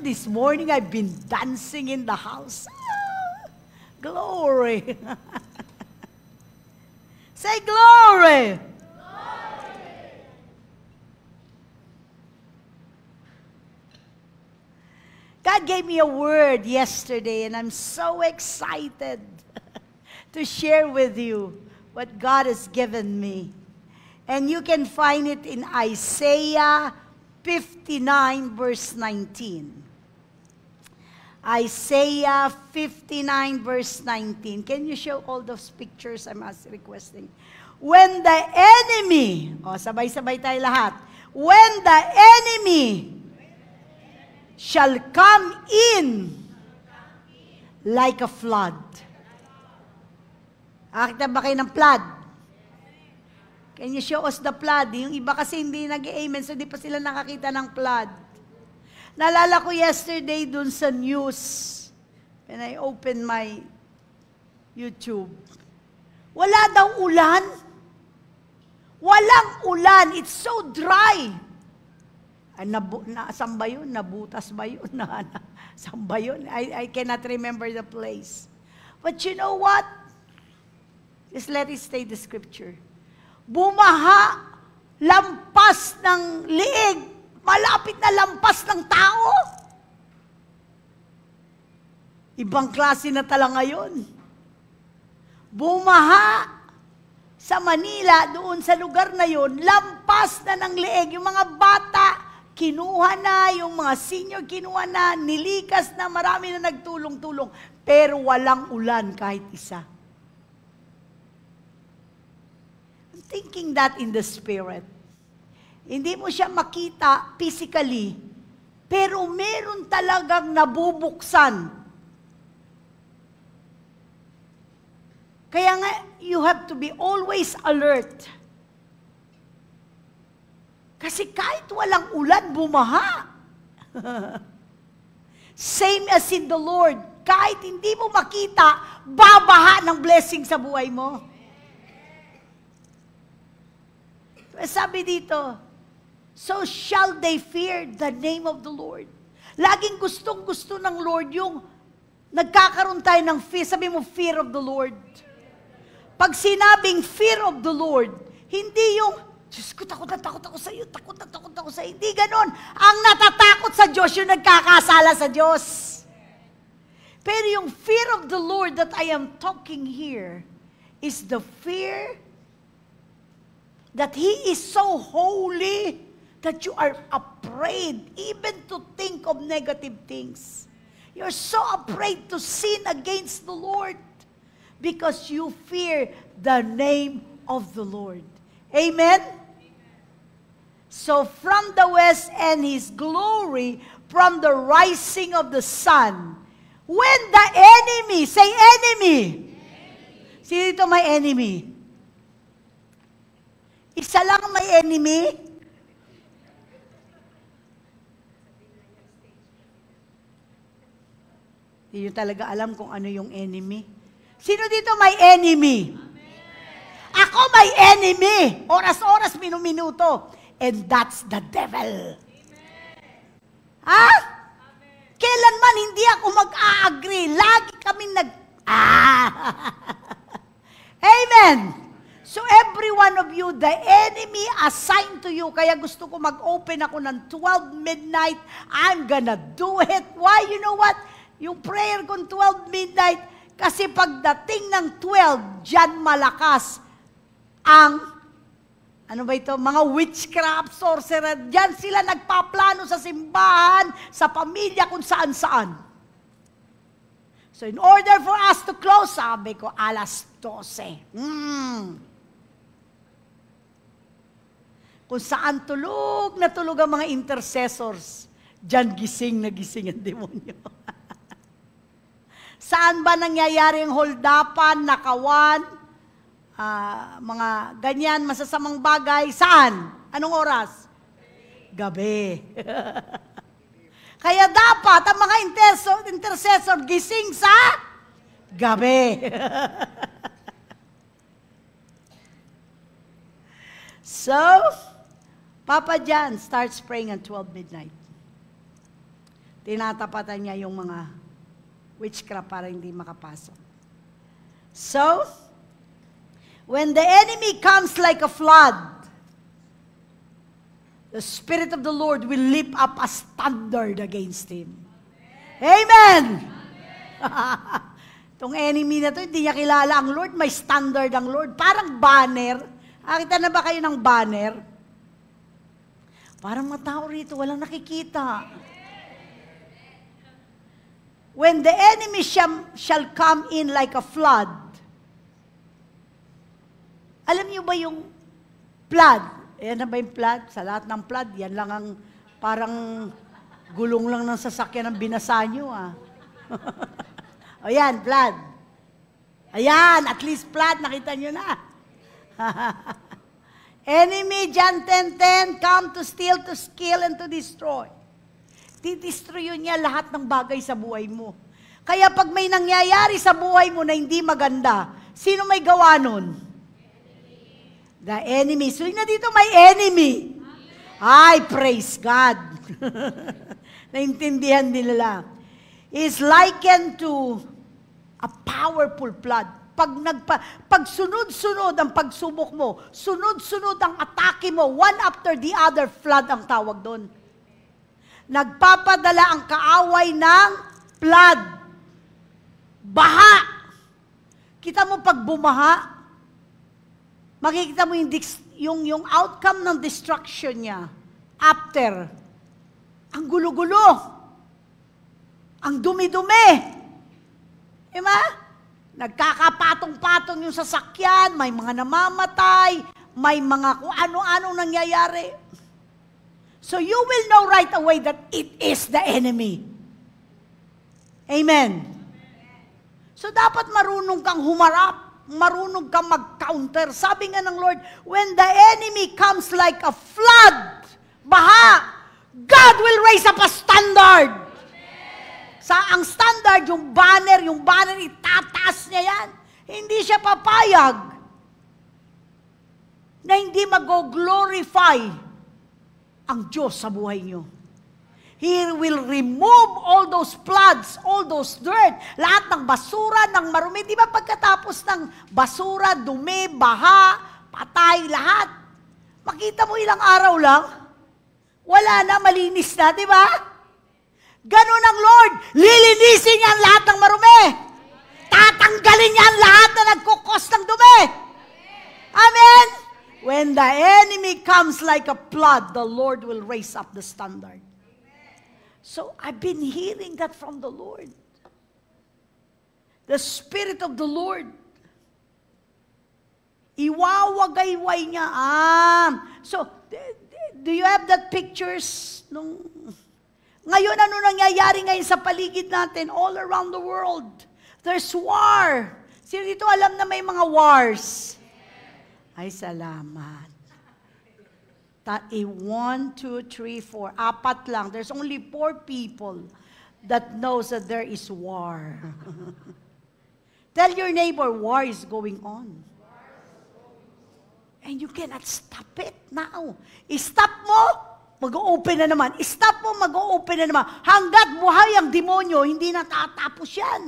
this morning I've been dancing in the house. Ah, glory. Say glory. God gave me a word yesterday, and I'm so excited to share with you what God has given me. And you can find it in Isaiah 59, verse 19. Isaiah 59, verse 19. Can you show all those pictures I'm requesting? When the enemy, sabay-sabay tayo lahat. When the enemy shall come in like a flood. Akita ba kayo ng flood? Can you show us the flood? Yung iba kasi hindi nag-amen, so di pa sila nakakita ng flood. Naalala ko yesterday dun sa news, when I opened my YouTube. Wala daw ulan. Walang ulan. It's so dry. Saan ba yun? Nabutas ba yun? Saan ba yun? I cannot remember the place. But you know what? Just let it stay the scripture. Bumaha, lampas ng liig, malapit na lampas ng tao. Ibang klase na tala ngayon. Bumaha sa Manila, doon sa lugar na yun, lampas na ng liig. Yung mga bata, kinuha na, yung mga senior kinuha na, nilikas na, marami na nagtulong-tulong. Pero walang ulan kahit isa. I'm thinking that in the spirit. Hindi mo siya makita physically, pero meron talagang nabubuksan. Kaya nga, you have to be always alert. Kasi kahit walang ulan, bumaha. Same as in the Lord. Kahit hindi mo makita, babaha ng blessing sa buhay mo. Sabi dito, so shall they fear the name of the Lord. Laging gustong-gusto ng Lord yung nagkakaroon tayo ng fear. Sabi mo, fear of the Lord. Pag sinabing fear of the Lord, hindi yung, Diyos ko, takot ako sa iyo, takot ako sa iyo. Hindi ganon. Ang natatakot sa Diyos, yung nagkakasala sa Diyos. Pero yung fear of the Lord that I am talking here is the fear that He is so holy that you are afraid even to think of negative things. You're so afraid to sin against the Lord because you fear the name of the Lord. Amen? So from the west and His glory, from the rising of the sun, when the enemy, say enemy. Sino dito may enemy? Isa lang may enemy? Hindi nyo talaga alam kung ano yung enemy. Sino dito may enemy? Ako may enemy. Oras-oras, minuto. And that's the devil. Ha? Kailanman hindi ako mag-a-agree. Lagi kami Amen. So every one of you, the enemy assigned to you, kaya gusto ko mag-open ako ng 12 midnight, I'm gonna do it. Why? You know what? Yung prayer kong 12 midnight, kasi pagdating ng 12, dyan malakas ang, ano ba ito? Mga witchcraft, sorcerer, dyan sila nagpaplano sa simbahan, sa pamilya, kung saan-saan. So in order for us to close, sabi ko, alas 12. Kung saan tulog na tulog ang mga intercessors, dyan gising na gising ang demonyo. Saan ba nangyayari ang holdapan, nakawan, mga ganyan, masasamang bagay? Saan? Anong oras? Gabi. Kaya dapat ang mga intercessor gising sa gabi. So, Papa John starts praying at 12 midnight. tinatapatan niya yung mga witchcraft para hindi makapasok. So, when the enemy comes like a flood, the Spirit of the Lord will lift up a standard against him. Amen! Itong enemy na to, hindi niya kilala ang Lord, may standard ang Lord. Parang banner. Nakita na ba kayo ng banner? Parang mga tao rito, walang nakikita. When the enemy shall come in like a flood, alam niyo ba yung flood? Ayan na ba yung flood? Sa lahat ng flood, yan lang ang parang gulong lang ng sasakyan ng binasa nyo. O yan, flood. Ayan, at least flood, nakita nyo na. Enemy, John 10:10, come to steal, to kill, and to destroy. Didestroy niya lahat ng bagay sa buhay mo. Kaya pag may nangyayari sa buhay mo na hindi maganda, sino may gawa nun? The enemy. So na dito may enemy. Ay, praise God. Naintindihan nila. Is likened to a powerful flood. Pag sunod-sunod ang pagsubok mo, sunod-sunod ang atake mo, one after the other, flood ang tawag doon. Nagpapadala ang kaaway ng flood. Baha. Kita mo pag bumaha, makikita mo yung outcome ng destruction niya. After, ang gulo-gulo. Ang dumi-dumi. Diba? Nagkakapatong-patong yung sasakyan, may mga namamatay, may mga kung ano-anong nangyayari. So you will know right away that it is the enemy. Amen. So dapat marunong kang humarap, marunong kang mag-counter. Sabi nga ng Lord, when the enemy comes like a flood, baha, God will raise up a standard. Ang standard, yung banner itataas niya yan. Hindi siya papayag na hindi mag-glorify ang Diyos sa buhay niyo. He will remove all those floods, all those dirt, lahat ng basura, ng marumi. Di ba pagkatapos ng basura, dumi, baha, patay, lahat. Makita mo ilang araw lang, wala na, malinis na, di ba? Ganun ang Lord. Lilinisin niya ang lahat ng marumi. Tatanggalin niya ang lahat na nagkukos ng dumi. Amen? When the enemy comes like a flood, the Lord will raise up the standard. So, I've been hearing that from the Lord. The Spirit of the Lord. Iwawagayway niya. So, do you have that pictures Ngayon, ano nangyayari ngayon sa paligid natin? All around the world. There's war. Sino dito alam na may mga wars? Ay, salamat. 1, 2, 3, 4. 4 lang. There's only 4 people that knows that there is war. Tell your neighbor, war is going on. And you cannot stop it now. I-stop mo, mag-o-open na naman. I-stop mo, mag-o-open na naman. Hanggat buhay ang demonyo, hindi natatapos yan.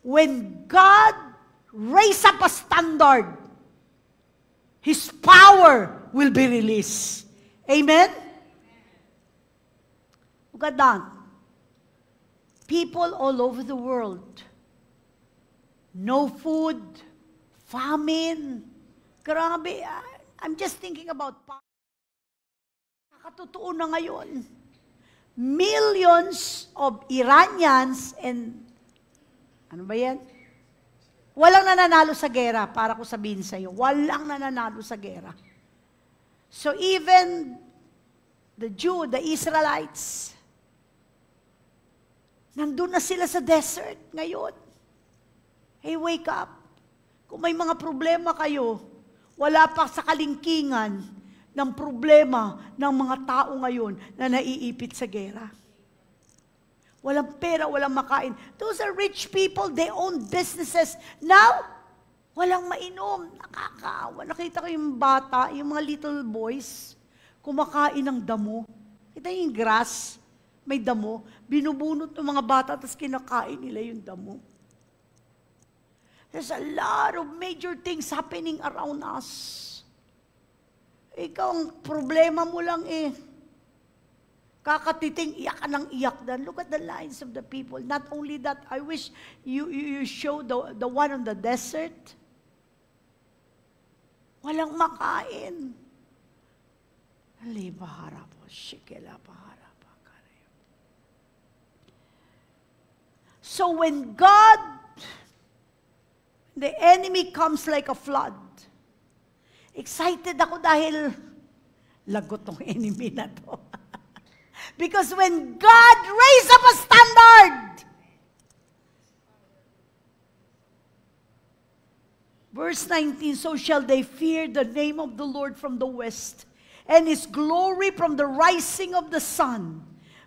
When God raise up a standard, His power will be released. Amen? Look at that. People all over the world, no food, famine. Grabe. I'm just thinking about nakatotoo na ngayon. Millions of Iranians and ano ba yan? Walang nananalo sa gera, para ko sabihin sa iyo. Walang nananalo sa gera. So even the Israelites, nandun na sila sa desert ngayon. Hey, wake up. Kung may mga problema kayo, wala pa sa kalingkingan ng problema ng mga tao ngayon na naiipit sa gera. Walang pera, walang makain. Those are rich people, they own businesses. Now, Walang mainom. Nakakaawa. Nakita ko yung bata, yung mga little boys, kumakain ng damo. Kita yung grass, may damo. Binubunot ng mga bata, tapos kinakain nila yung damo. There's a lot of major things happening around us. Ikaw, ang problema mo lang kakatiting, iyak ka ng iyak dan. Look at the lives of the people. Not only that, I wish you show the one on the desert. Walang makain. So when the enemy comes like a flood, excited ako dahil lagot tong enemy na to. Because when God raised up a standard, verse 19, so shall they fear the name of the Lord from the west, and his glory from the rising of the sun.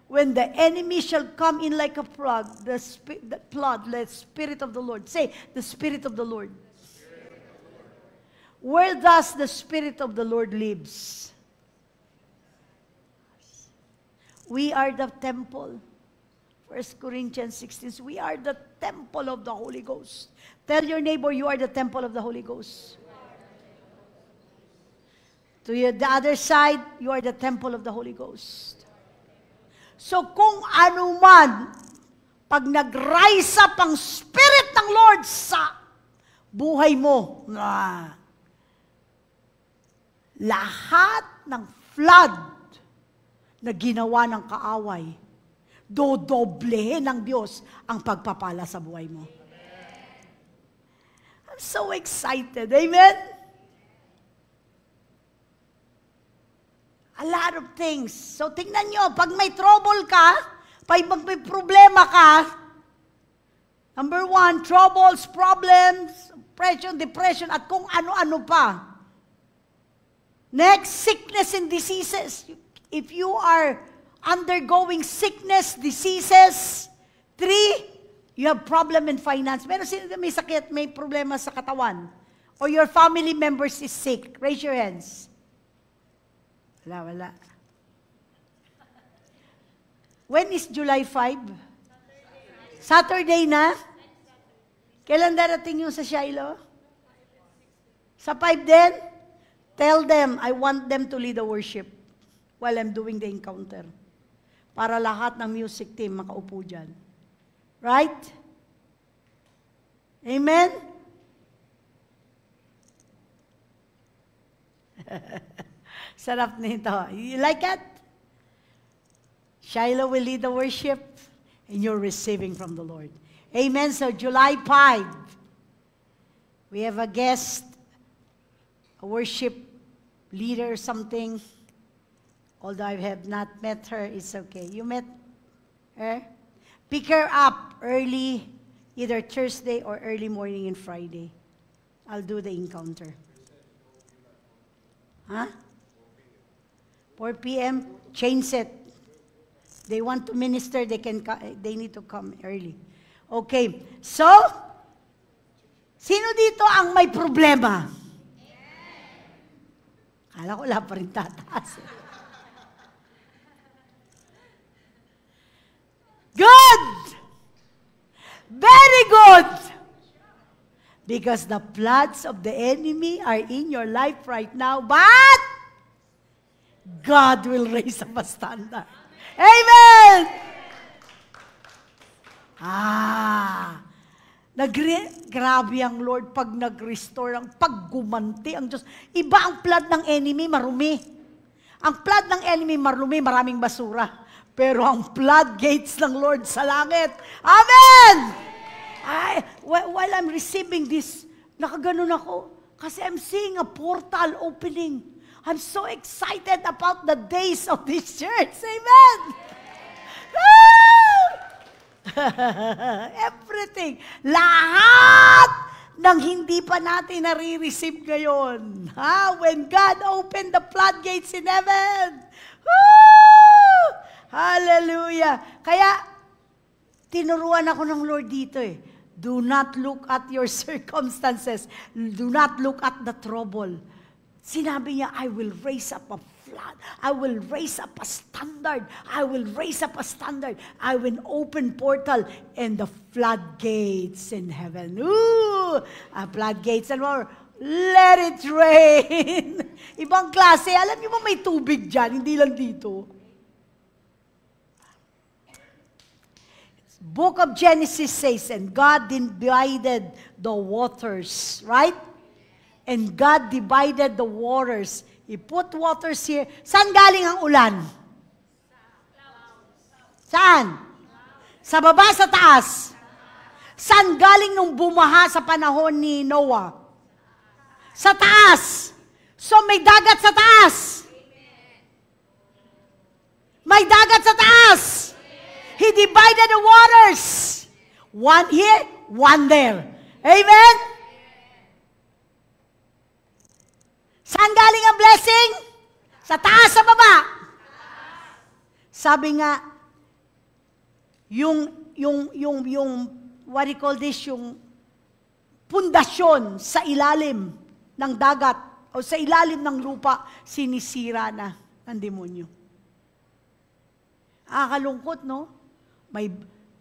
When the enemy shall come in like a flood, the Spirit of the Lord. Say, the Spirit of the Lord. Where does the Spirit of the Lord lives? We are the temple. 1 Corinthians 16, we are the temple of the Holy Ghost. Tell your neighbor, you are the temple of the Holy Ghost. To the other side, you are the temple of the Holy Ghost. So kung ano man, pag nag-rise up ang Spirit ng Lord sa buhay mo, lahat ng flood na ginawa ng kaaway, dodoblehin ng Diyos ang pagpapala sa buhay mo. I'm so excited. Amen? A lot of things. So, tingnan nyo, pag may trouble ka, pag may problema ka, number one, troubles, problems, depression, at kung ano-ano pa. Next, sickness and diseases. If you are undergoing sickness, diseases, 3, you have problem in finance. Meron sino may sakit, may problema sa katawan, or your family members is sick. Raise your hands. Wala. When is July 5? Saturday na? Kailan darating yung sa Shiloh? Sa 5 din? Tell them, I want them to lead the worship while I'm doing the encounter. Para lahat ng music team makaupo dyan. Right? Amen? Sarap nito. You like it? Shiloh will lead the worship and you're receiving from the Lord. Amen. So July 5, we have a guest, a worship leader or something. Although I have not met her, it's okay. You met her? Pick her up early, either Thursday or early morning in Friday. I'll do the encounter. Huh? 4 p.m., change it. They want to minister, they need to come early. Okay, so, sino dito ang may problema? Kala ko wala pa rin tataas. Good! Very good! Because the plots of the enemy are in your life right now, but God will raise up a standard. Amen! Grabe ang Lord pag nag-restore, pag gumanti ang Diyos. Iba ang flood ng enemy, marumi. Ang flood ng enemy, marumi, maraming basura. Pero ang floodgates ng Lord sa langit. Amen! While I'm receiving this, nakaganon ako. Kasi I'm seeing a portal opening. I'm so excited about the days of this church. Amen! Everything. Lahat ng hindi pa natin nare-receive ngayon. When God opened the floodgates in heaven. Hallelujah! Kaya, tinuruan ako ng Lord dito Do not look at your circumstances. Do not look at the trouble. Sinabi niya, I will raise up a flood. I will raise up a standard. I will raise up a standard. I will open portal and the floodgates in heaven. Ooh! Floodgates and more. Let it rain. Ibang klase. Alam niyo ba may tubig dyan? Hindi lang dito. Book of Genesis says, and God divided the waters, right? And God divided the waters. He put waters here. Saan galing ang ulan? Saan? Sa baba, sa taas? Saan galing nung bumaha sa panahon ni Noah? Sa taas. So may dagat sa taas. May dagat sa taas. He divided the waters. One here, one there. Amen? Saan galing ang blessing? Sa taas, sa baba. Sabi nga, yung what do you call this, yung pundasyon sa ilalim ng dagat o sa ilalim ng lupa, sinisira na ng demonyo. Nakakalungkot, no?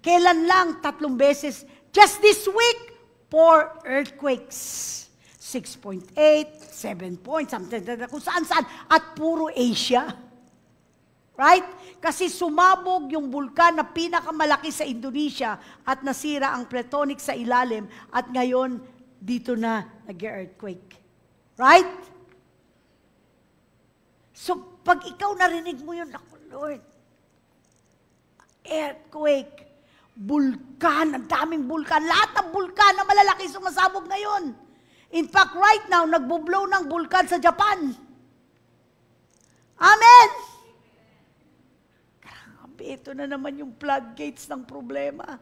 Kailan lang 3 beses, just this week, 4 earthquakes. 6.8, 7 points, something, kung saan-saan, at puro Asia. Right? Kasi sumabog yung bulkan na pinakamalaki sa Indonesia at nasira ang plutonic sa ilalim at ngayon, dito na nag-earthquake. Right? So, pag ikaw narinig mo yun, ako, Lord, earthquake, bulkan, ang daming bulkan, lahat ng bulkan na malalaki sumasabog ngayon. In fact, right now, nagbo-blow ng bulkan sa Japan. Amen! Grabe, ito na naman yung floodgates ng problema.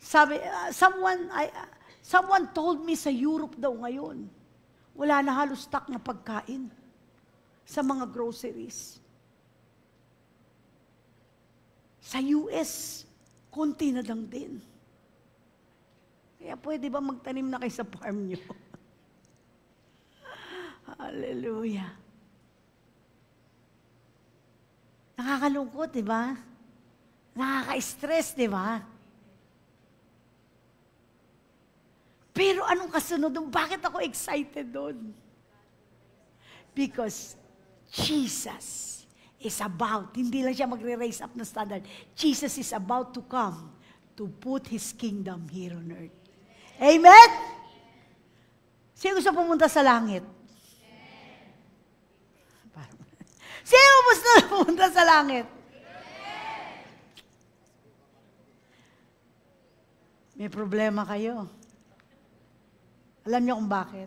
Sabi, someone told me sa Europe daw ngayon, wala na halos stock na pagkain sa mga groceries. Sa US, konti na lang din. Kaya pwede ba magtanim na kayo sa farm nyo? Hallelujah. Nakakalungkot, di ba? Nakaka-stress, di ba? Pero anong kasunod doon? Bakit ako excited doon? Because Jesus is about, hindi lang siya magre-raise up na standard. Jesus is about to come to put His kingdom here on earth. Amen? Sino gusto pumunta sa langit? Sino gusto pumunta sa langit? May problema kayo. Alam niyo kung bakit?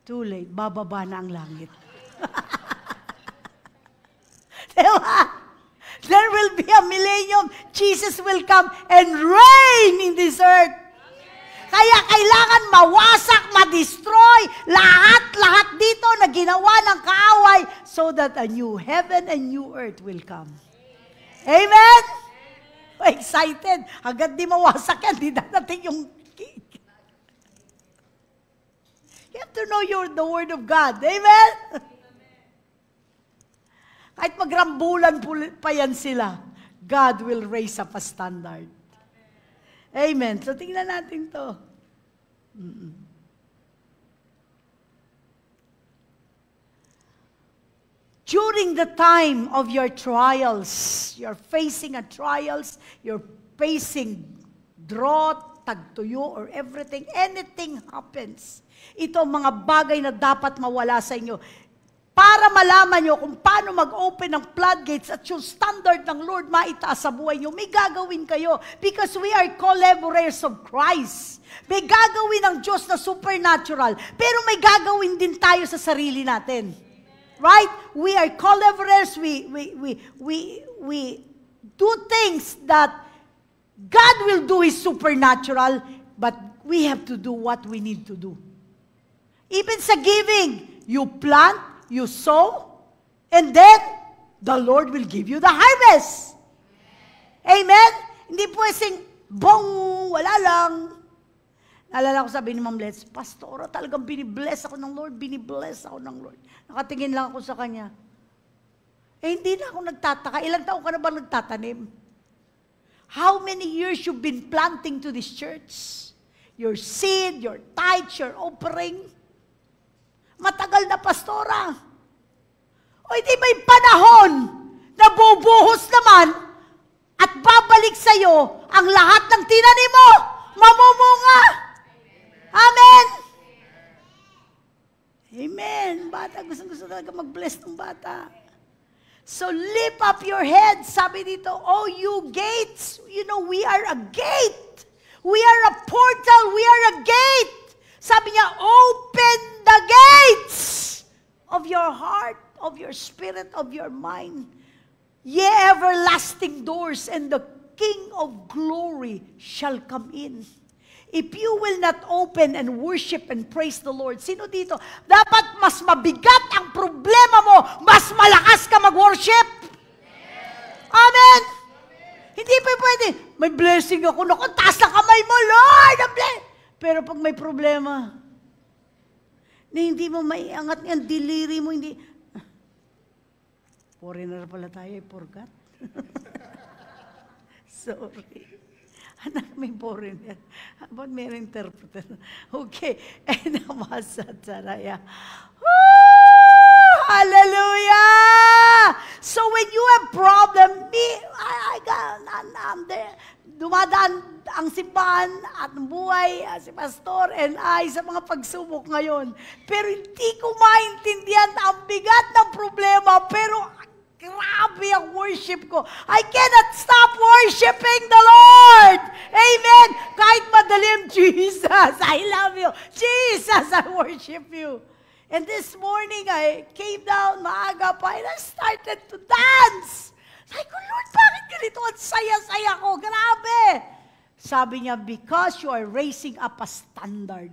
Too late. Bababa na ang langit. Diba? There will be a millennium. Jesus will come and reign in this earth. Kaya kailangan mawasak, ma-destroy, lahat dito na ginawa ng kaaway so that a new heaven and new earth will come. Amen? Excited. Hanggang di mawasak yan, di dadating yung cake. You have to know the Word of God. Amen? Kahit magrambulan pa yan sila, God will raise up a standard. Amen. So, tingnan natin to. During the time of your trials, you're facing trials, you're facing drought, tagtuyo, or everything, anything happens. Ito ang mga bagay na dapat mawala sa inyo. Para malaman nyo kung paano mag-open ng floodgates at yung standard ng Lord maitaas sa buhay nyo, may gagawin kayo because we are collaborators of Christ. May gagawin ng Diyos na supernatural, pero may gagawin din tayo sa sarili natin. Right? We are collaborators. We do things that God will do is supernatural, but we have to do what we need to do. Even sa giving, you plant, you sow, and then the Lord will give you the harvest. Amen? Hindi pwedeng, wala lang. Naalala ko sabi ni Ma'am Let's, Pastora, talagang binibless ako ng Lord, binibless ako ng Lord. Nakatingin lang ako sa kanya. Hindi na ako nagtataka. Ilang taon ka na ba nagtatanim? How many years you've been planting to this church? Your seed, your tithes, your offering. Matagal na, Pastora. O hindi may panahon na bubuhos naman at babalik sa'yo ang lahat ng tinanim mo. Mamumunga. Amen! Amen. Bata, gusto talaga mag-bless ng bata. So lift up your head. Sabi dito, oh you gates, you know, we are a gate. We are a portal. We are a gate. Sabi niya, open the gates of your heart, of your spirit, of your mind. Ye everlasting doors, and the King of glory shall come in. If you will not open and worship and praise the Lord, sino dito? Dapat mas mabigat ang problema mo, mas malakas ka mag-worship. Amen! Hindi pa pwede, may blessing ako, naku, taas na kamay mo, Lord! Pero pag may problema, na hindi mo maiangat ang diliri mo, hindi, foreigner pala tayo, I forgot. Sorry. Anak, may foreigner. Ba't may interpreter? Okay. And namasataraya. Hallelujah! So when you have problem, I'm there. Dumadaan ang simbahan at buhay, si Pastor and I sa mga pagsubok ngayon. Pero hindi ko maintindihan ang bigat ng problema, pero grabe ang worship ko. I cannot stop worshiping the Lord. Amen. Kahit madalim, Jesus, I love you. Jesus, I worship you. And this morning, I came down maaga pa and I started to dance. Sabi ko, Lord, bakit ganito? Ang saya-saya ko. Grabe. Sabi niya, because you are raising up a standard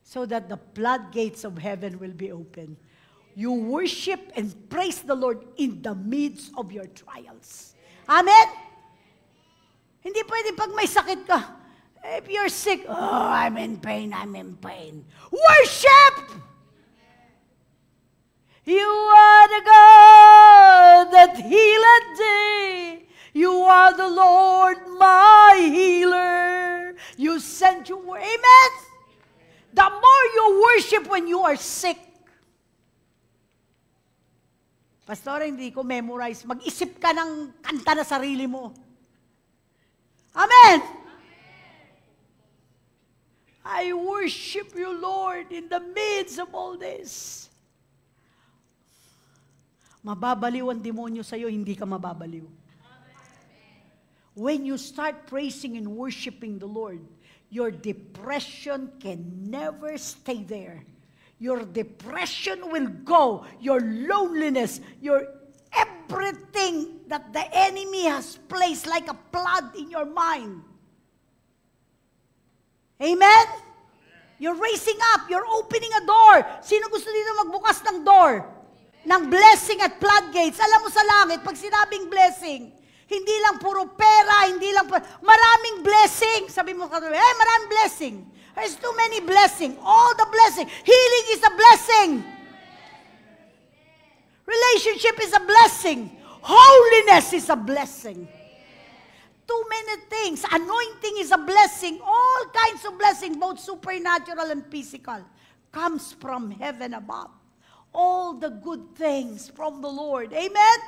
so that the floodgates of heaven will be open. You worship and praise the Lord in the midst of your trials. Amen? Hindi pwede pag may sakit ka. If you're sick, oh, I'm in pain, I'm in pain. Worship! You are the God that healeth thee. You are the Lord, my healer. You sent your word. Amen? The more you worship when you are sick, Pastor, hindi ko memorize. Mag-isip ka ng kanta na sarili mo. Amen! I worship you, Lord, in the midst of all this. Mababaliw ang demonyo sa'yo, hindi ka mababaliw. When you start praising and worshiping the Lord, your depression can never stay there. Your depression will go, your loneliness, your everything that the enemy has placed like a flood in your mind. Amen? You're raising up, you're opening a door. Sino gusto dito magbukas ng door? Ng blessing at floodgates. Alam mo sa langit, pag sinabing blessing, hindi lang puro pera, hindi lang maraming blessing. Sabi mo katabi, maraming blessing. There's too many blessings. All the blessing. Healing is a blessing. Relationship is a blessing. Holiness is a blessing. Too many things. Anointing is a blessing. All kinds of blessings, both supernatural and physical, comes from heaven above. All the good things from the Lord. Amen?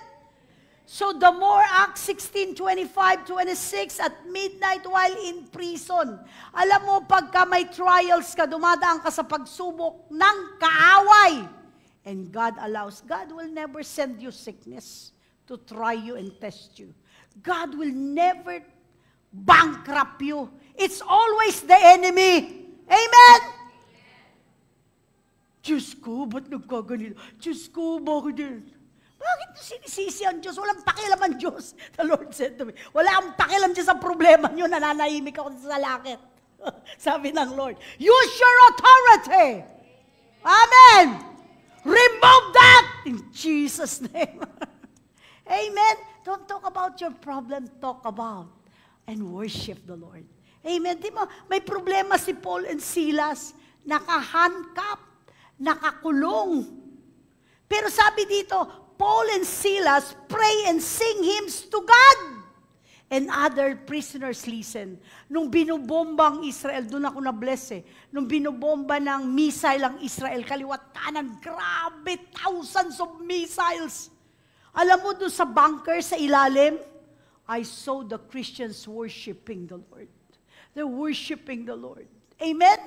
So the more, Acts 16:25-26, at midnight while in prison. Alam mo, pagka may trials ka, dumadaan ka sa pagsubok ng kaaway. And God allows. God will never send you sickness to try you and test you. God will never bankrupt you. It's always the enemy. Amen? Diyos ko, ba't nagkaganito? Diyos ko, bakit din? Bakit sinisisi ang Diyos? Walang pakialam ang Diyos. The Lord said to me, wala akong pakialam dyan sa problema nyo, nananahimik ako sa langit. Sabi ng Lord, use your authority. Amen. Remove that in Jesus' name. Amen? Don't talk about your problem. Talk about and worship the Lord. Amen? Di mo, may problema si Paul and Silas. Nakahandcuff, nakakulong. Pero sabi dito, Paul and Silas pray and sing hymns to God. And other prisoners listen. Nung binubombang Israel, doon ako na-bless eh. Nung binubomba ng missile ang Israel, kaliwat kanan, grabe, thousands of missiles. Alam mo doon sa bunker, sa ilalim, I saw the Christians worshiping the Lord. They're worshiping the Lord. Amen?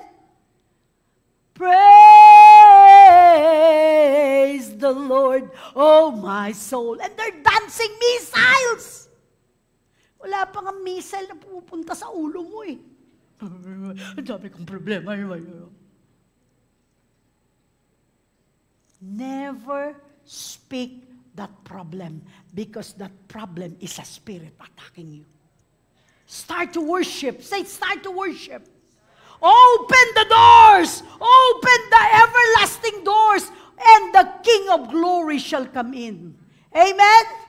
Praise the Lord, oh my soul. And they're dancing missiles. Wala pang ang missile na pupunta sa ulo mo eh. Ang dami kong problema. Never speak that problem because that problem is a spirit attacking you. Start to worship. Say, start to worship. Open the doors. Open the everlasting doors. And the King of glory shall come in. Amen?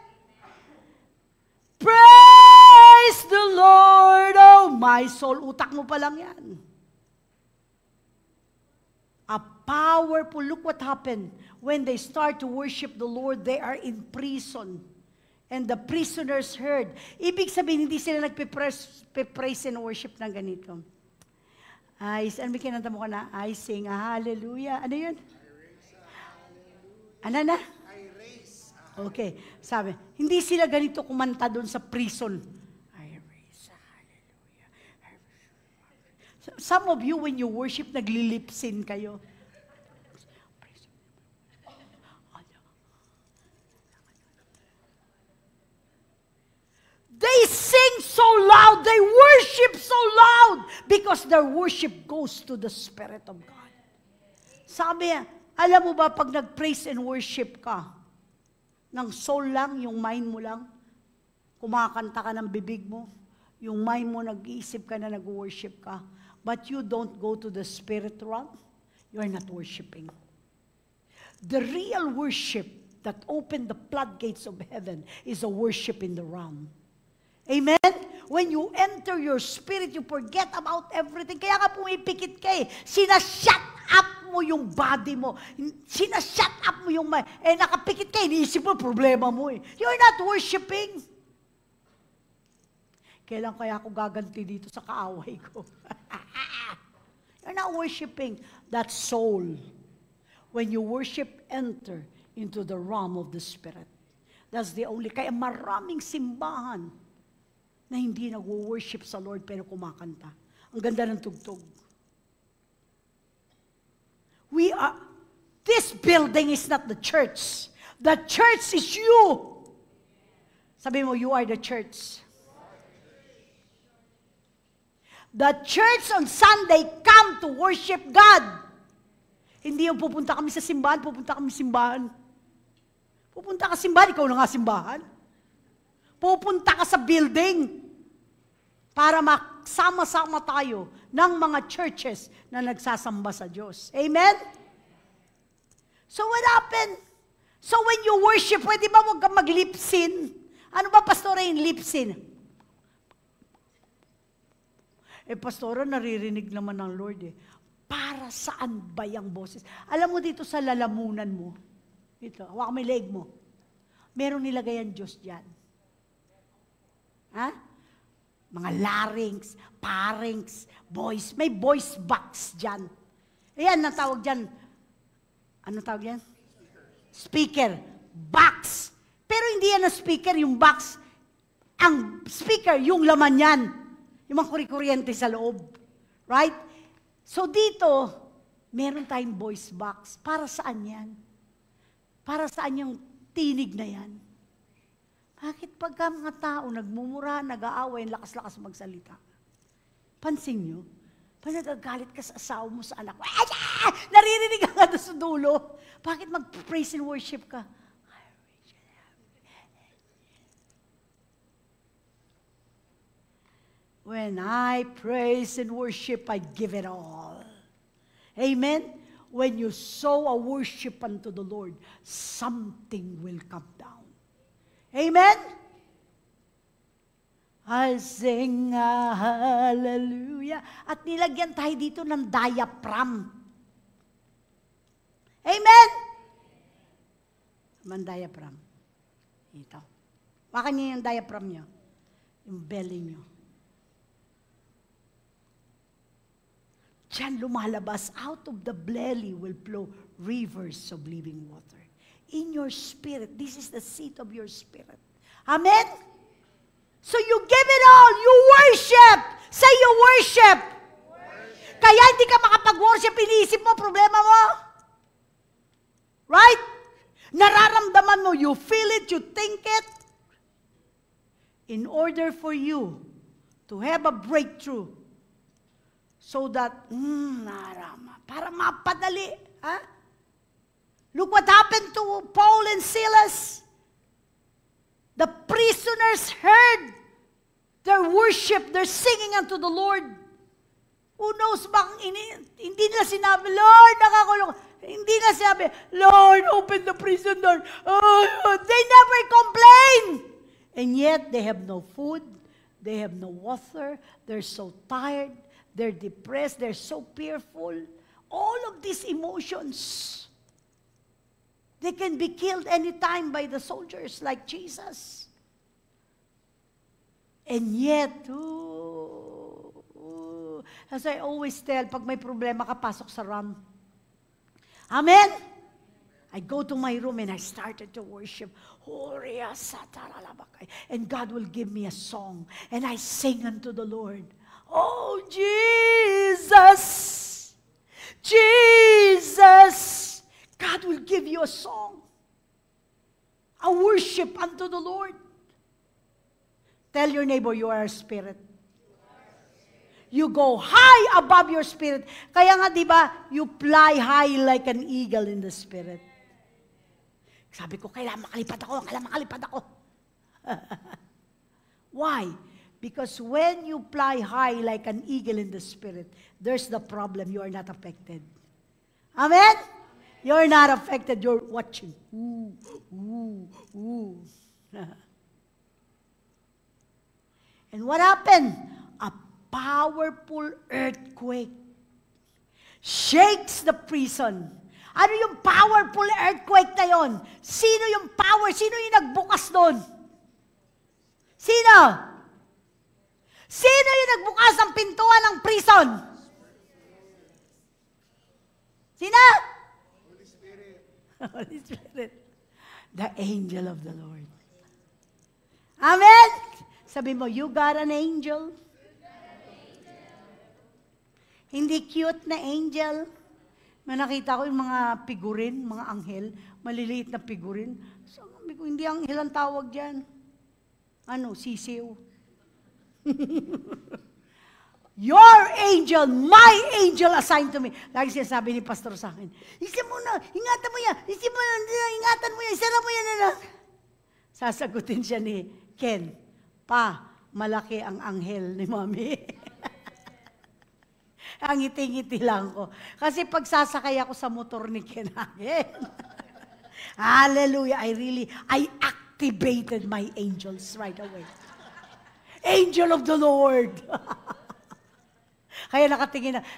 Praise the Lord, oh my soul. Utak mo pa lang yan. A powerful, look what happened. When they start to worship the Lord, they are in prison. And the prisoners heard. Ibig sabihin, hindi sila nagpe-praise and worship ng ganito. Ano may kinanta mo ka na? I sing a hallelujah. Ano yun? Ano na? Okay, sabi, hindi sila ganito kumanta doon sa prison. I raise a hallelujah. Some of you, when you worship, nagli-lip-syn kayo. They sing so loud, they worship so loud, because their worship goes to the Spirit of God. Sabi, alam mo ba, pag nag-praise and worship ka, ng soul lang, yung mind mo lang, kumakanta ka ng bibig mo, yung mind mo nag-iisip ka na nag-worship ka, but you don't go to the spirit realm, you are not worshiping. The real worship that opened the floodgates of heaven is a worship in the realm. Amen? When you enter your spirit, you forget about everything. Kaya nga pumipikit ka eh. Sinashut up mo yung body mo. Sinashut up mo yung mind. Eh, nakapikit ka, iniisip mo, problema mo eh. You're not worshiping. Kailan kaya ako gaganti dito sa kaaway ko? You're not worshiping that soul. When you worship, enter into the realm of the Spirit. That's the only. Kaya maraming simbahan na hindi nag-worship sa Lord pero kumakanta. Ang ganda ng tugtog. This building is not the church. The church is you. Sabi mo, you are the church. The church on Sunday come to worship God. Hindi yung pupunta kami sa simbahan, pupunta kami simbahan. Pupunta ka simbahan, ikaw na nga simbahan. Pupunta ka sa building para magsama-sama tayo ng mga churches na nagsasamba sa Diyos. Amen? So what happened? So when you worship, pwede ba huwag kang mag-lip-syn? Ano ba, pastora, yung lip-syn? Pastora, naririnig naman ng Lord eh. Para saan ba yung boses? Alam mo dito sa lalamunan mo, ito, hawak mo yung leg mo, meron nilagay ang Diyos dyan. Ha? Mga larynx, pharynx, voice. May voice box dyan. Ayan, ang tawag dyan. Ano tawag yan? Speaker. Box. Pero hindi yan ang speaker, yung box. Ang speaker, yung laman yan. Yung mga kuri-kuryente sa loob. Right? So dito, meron tayong voice box. Para saan yan? Para saan yung tinig na yan? Bakit pagka mga tao nagmumura, nag-aaway, lakas-lakas magsalita? Pansin nyo? Pag nagagalit ka sa asawa mo, sa anak mo, naririnig ka nga doon sa dulo. Bakit mag-praise and worship ka? When I praise and worship, I give it all. Amen? When you sow a worship unto the Lord, something will come down. Amen? I sing hallelujah. At nilagyan tayo dito ng diaphragm. Amen? Man diaphragm. Ito. Baka niyo yung diaphragm niyo. Yung belly niyo. Diyan lumalabas, out of the belly will flow rivers of living water. In your spirit, this is the seat of your spirit. Amen? So you give it all, you worship. Say you worship. Kaya hindi ka makapag-worship, iniisip mo, problema mo. Right? Nararamdaman mo, you feel it, you think it. In order for you to have a breakthrough, so that, para mapadali. Ha? Look what happened to Paul and Silas. The prisoners heard their worship, their singing unto the Lord. Who knows, hindi nila sinabi, Lord, nakakulong. Hindi nila sinabi, Lord, open the prison door. Oh, they never complain. And yet, they have no food. They have no water. They're so tired. They're depressed. They're so fearful. All of these emotions, they can be killed anytime by the soldiers like Jesus. And yet, as I always tell, pag may problema ka, pasok sa RAM. Amen? I go to my room and I started to worship. And God will give me a song. And I sing unto the Lord. Oh, Jesus, Jesus. God will give you a song, a worship unto the Lord. Tell your neighbor, you are a spirit. You go high above your spirit. Kaya nga, di ba, you fly high like an eagle in the spirit. Sabi ko, kailangan makalipad ako. Why? Because when you fly high like an eagle in the spirit, there's the problem. You are not affected. Amen? You're not affected. You're watching. Ooh, ooh, ooh. And what happened? A powerful earthquake shakes the prison. Ano yung powerful earthquake na yon? Sino yung power? Sino yung nagbukas doon? Sino? Sino yung nagbukas ng pintuan ng prison? Sino? Holy Spirit. Holy Spirit. The angel of the Lord. Amen? Sabi mo, you got an angel? Hindi cute na angel. May nakita ko yung mga figurin, mga anghel, maliliit na figurin. Sabi ko, hindi anghel ang tawag dyan. Ano, sisiw. Your angel, my angel assigned to me. Lagi sinasabi ni pastor sa akin, isip mo na, ingatan mo yan, isip mo na, ingatan mo yan, isara mo yan na. Sasagutin siya ni Ken, pa, malaki ang anghel ni Mami. Ang ngiti-ngiti lang ko. Kasi pag sasakay ako sa motor ni Ken again, hallelujah, I activated my angels right away. Angel of the Lord. Kaya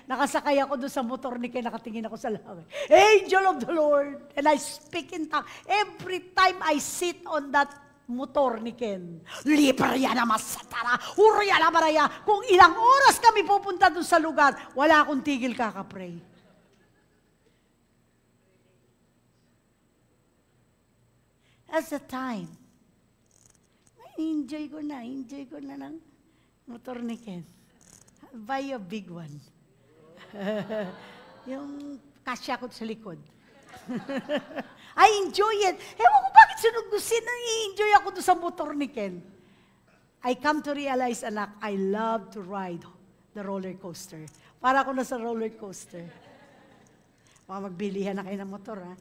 nakasakay ako doon sa motor ni Ken, nakatingin ako sa langit. Angel of the Lord. And I speak in tongues. Every time I sit on that motor ni Ken, libraya na masatara, uraya na maraya. Kung ilang oras kami pupunta doon sa lugar, wala akong tigil kakapray. As a time, enjoy ko na ng motor ni Ken. Buy a big one. Yung kasya ko sa likod. I enjoy it. Ewan ko bakit sinugusin na i-enjoy ako doon sa motor ni Ken. I come to realize, anak, I love to ride the roller coaster. Para ako na sa roller coaster. Baka magbilihan na kayo ng motor, ha?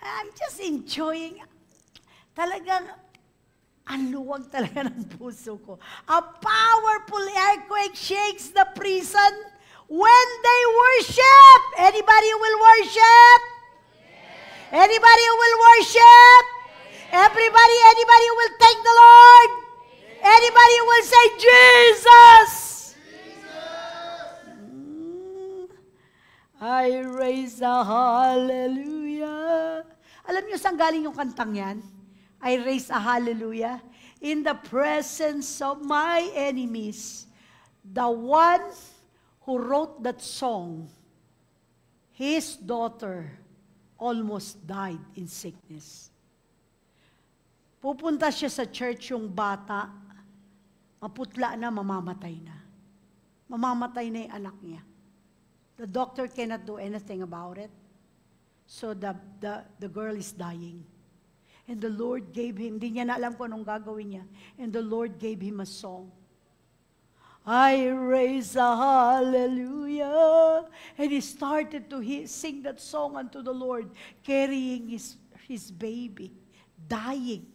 I'm just enjoying. Talagang, ang luwag talaga ng puso ko. A powerful earthquake shakes the prison when they worship. Anybody who will worship? Yes. Anybody who will worship? Yes. Everybody, anybody will thank the Lord? Anybody will say, Jesus! I raise a hallelujah. Alam niyo saan galing yung kantang yan? I raise a hallelujah. In the presence of my enemies, the one who wrote that song, his daughter almost died in sickness. Pupunta siya sa church yung bata, maputla na, mamamatay na. Mamamatay na yung anak niya. The doctor cannot do anything about it. So the girl is dying. And the Lord gave him, hindi niya na alam kung anong gagawin niya. And the Lord gave him a song. I raise a hallelujah. And he started to sing that song unto the Lord, carrying his baby, dying.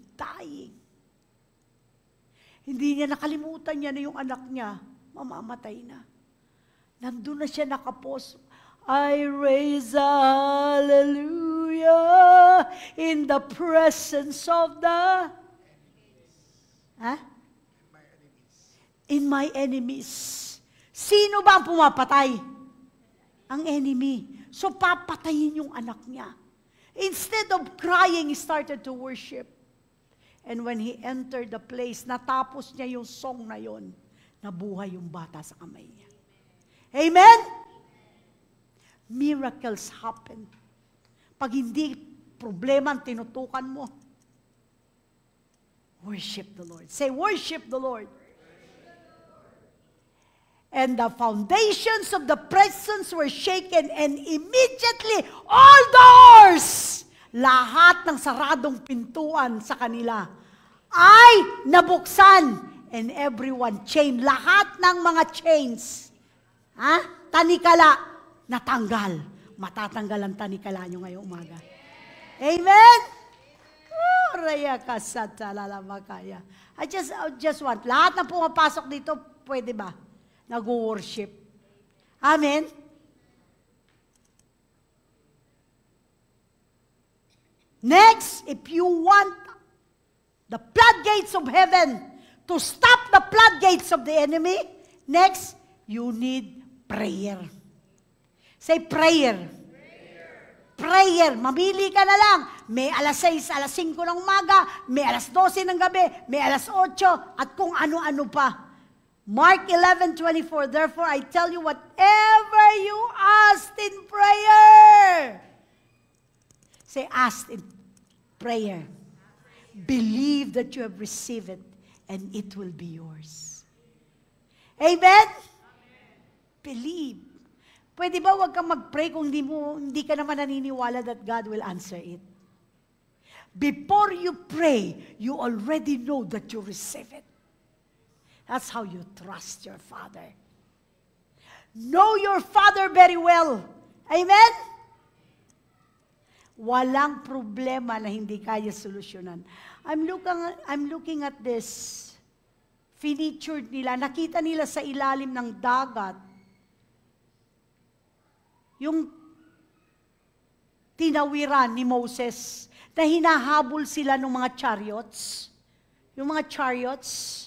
Hindi niya nakalimutan niya na yung anak niya, mamamatay na. Nandun na siya nakapos. I raise a hallelujah in the presence of the in my enemies. Sino ba ang pumapatay? Ang enemy. So papatayin yung anak niya. Instead of crying, he started to worship. And when he entered the place, natapos niya yung song na yon, nabuhay yung bata sa kamay niya. Amen? Miracles happen. Pag hindi problema ang tinutukan mo, worship the Lord. Say, worship the Lord. And the foundations of the presence were shaken, and immediately all doors, lahat ng saradong pintuan sa kanila, ay nabuksan, and everyone chained. Lahat ng mga chains, tanikala, natanggal. Matatanggal ang tanikala nyo ngayong umaga. Amen? I just want, lahat na pumapasok dito, pwede ba? Nag-worship. Amen? Next, if you want the floodgates of heaven to stop the floodgates of the enemy, next, you need prayer. Say prayer. Prayer. Mamili ka na lang. May alas 6, alas 5 ng umaga, may alas 12 ng gabi, may alas 8, at kung ano-ano pa. Mark 11:24, therefore I tell you, whatever you ask in prayer. Say, ask in prayer. Believe that you have received it, and it will be yours. Amen? Believe. Pwede ba wag kang mag-pray kung hindi ka naman naniniwala that God will answer it? Before you pray, you already know that you receive it. That's how you trust your Father. Know your Father very well. Amen? Walang problema na hindi kaya solusyonan. I'm looking at this. Featured nila. Nakita nila sa ilalim ng dagat yung tinawiran ni Moses na hinahabol sila ng mga chariots. Yung mga chariots,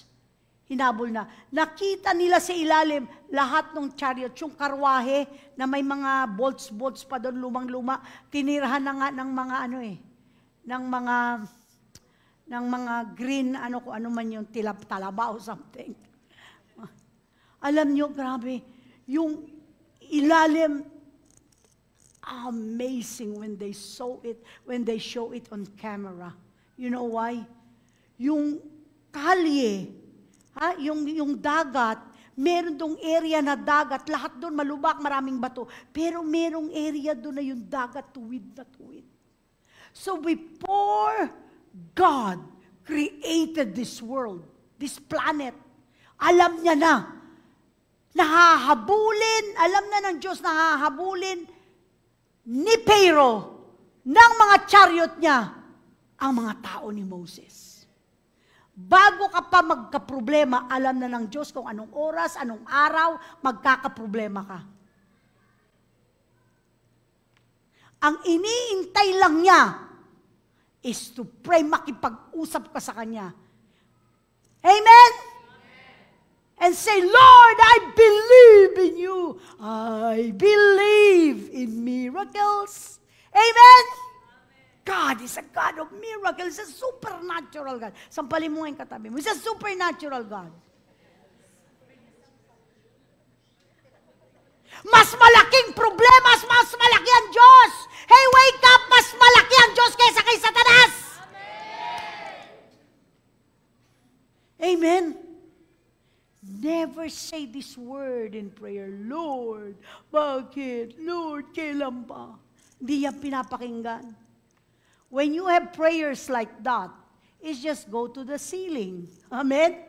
hinabol na. Nakita nila sa ilalim lahat ng chariot, yung karwahe na may mga bolts pa doon, lumang-luma. Tinirahan na nga ng mga ng mga green, kung ano man yung talaba o something. Alam nyo, grabe, yung ilalim, amazing when they show it on camera. You know why? Yung kalye, yung dagat, meron dong area na dagat, lahat doon malubak, maraming bato. Pero merong area doon na yung dagat, tuwid na tuwid. So before God created this world, this planet, alam niya na, alam na ng Diyos na hahabulin ni Pharaoh ng mga chariot niya ang mga tao ni Moses. Bago ka pa magkaproblema, alam na ng Diyos kung anong oras, anong araw, magkakaproblema ka. Ang iniintay lang niya is to pray, makipag-usap ka sa Kanya. Amen? And say, Lord, I believe in you. I believe in miracles. Amen? God is a God of miracles. He's a supernatural God. Sampalin mo yung katabi mo. He's a supernatural God. Mas malaking problema, mas malaki ang Diyos. Hey, wake up! Mas malaki ang Diyos kaysa kay Satanas. Amen. Never say this word in prayer, Lord, bakit? Lord, kailan pa? Hindi yan pinapakinggan. When you have prayers like that, it's just go to the ceiling. Amen?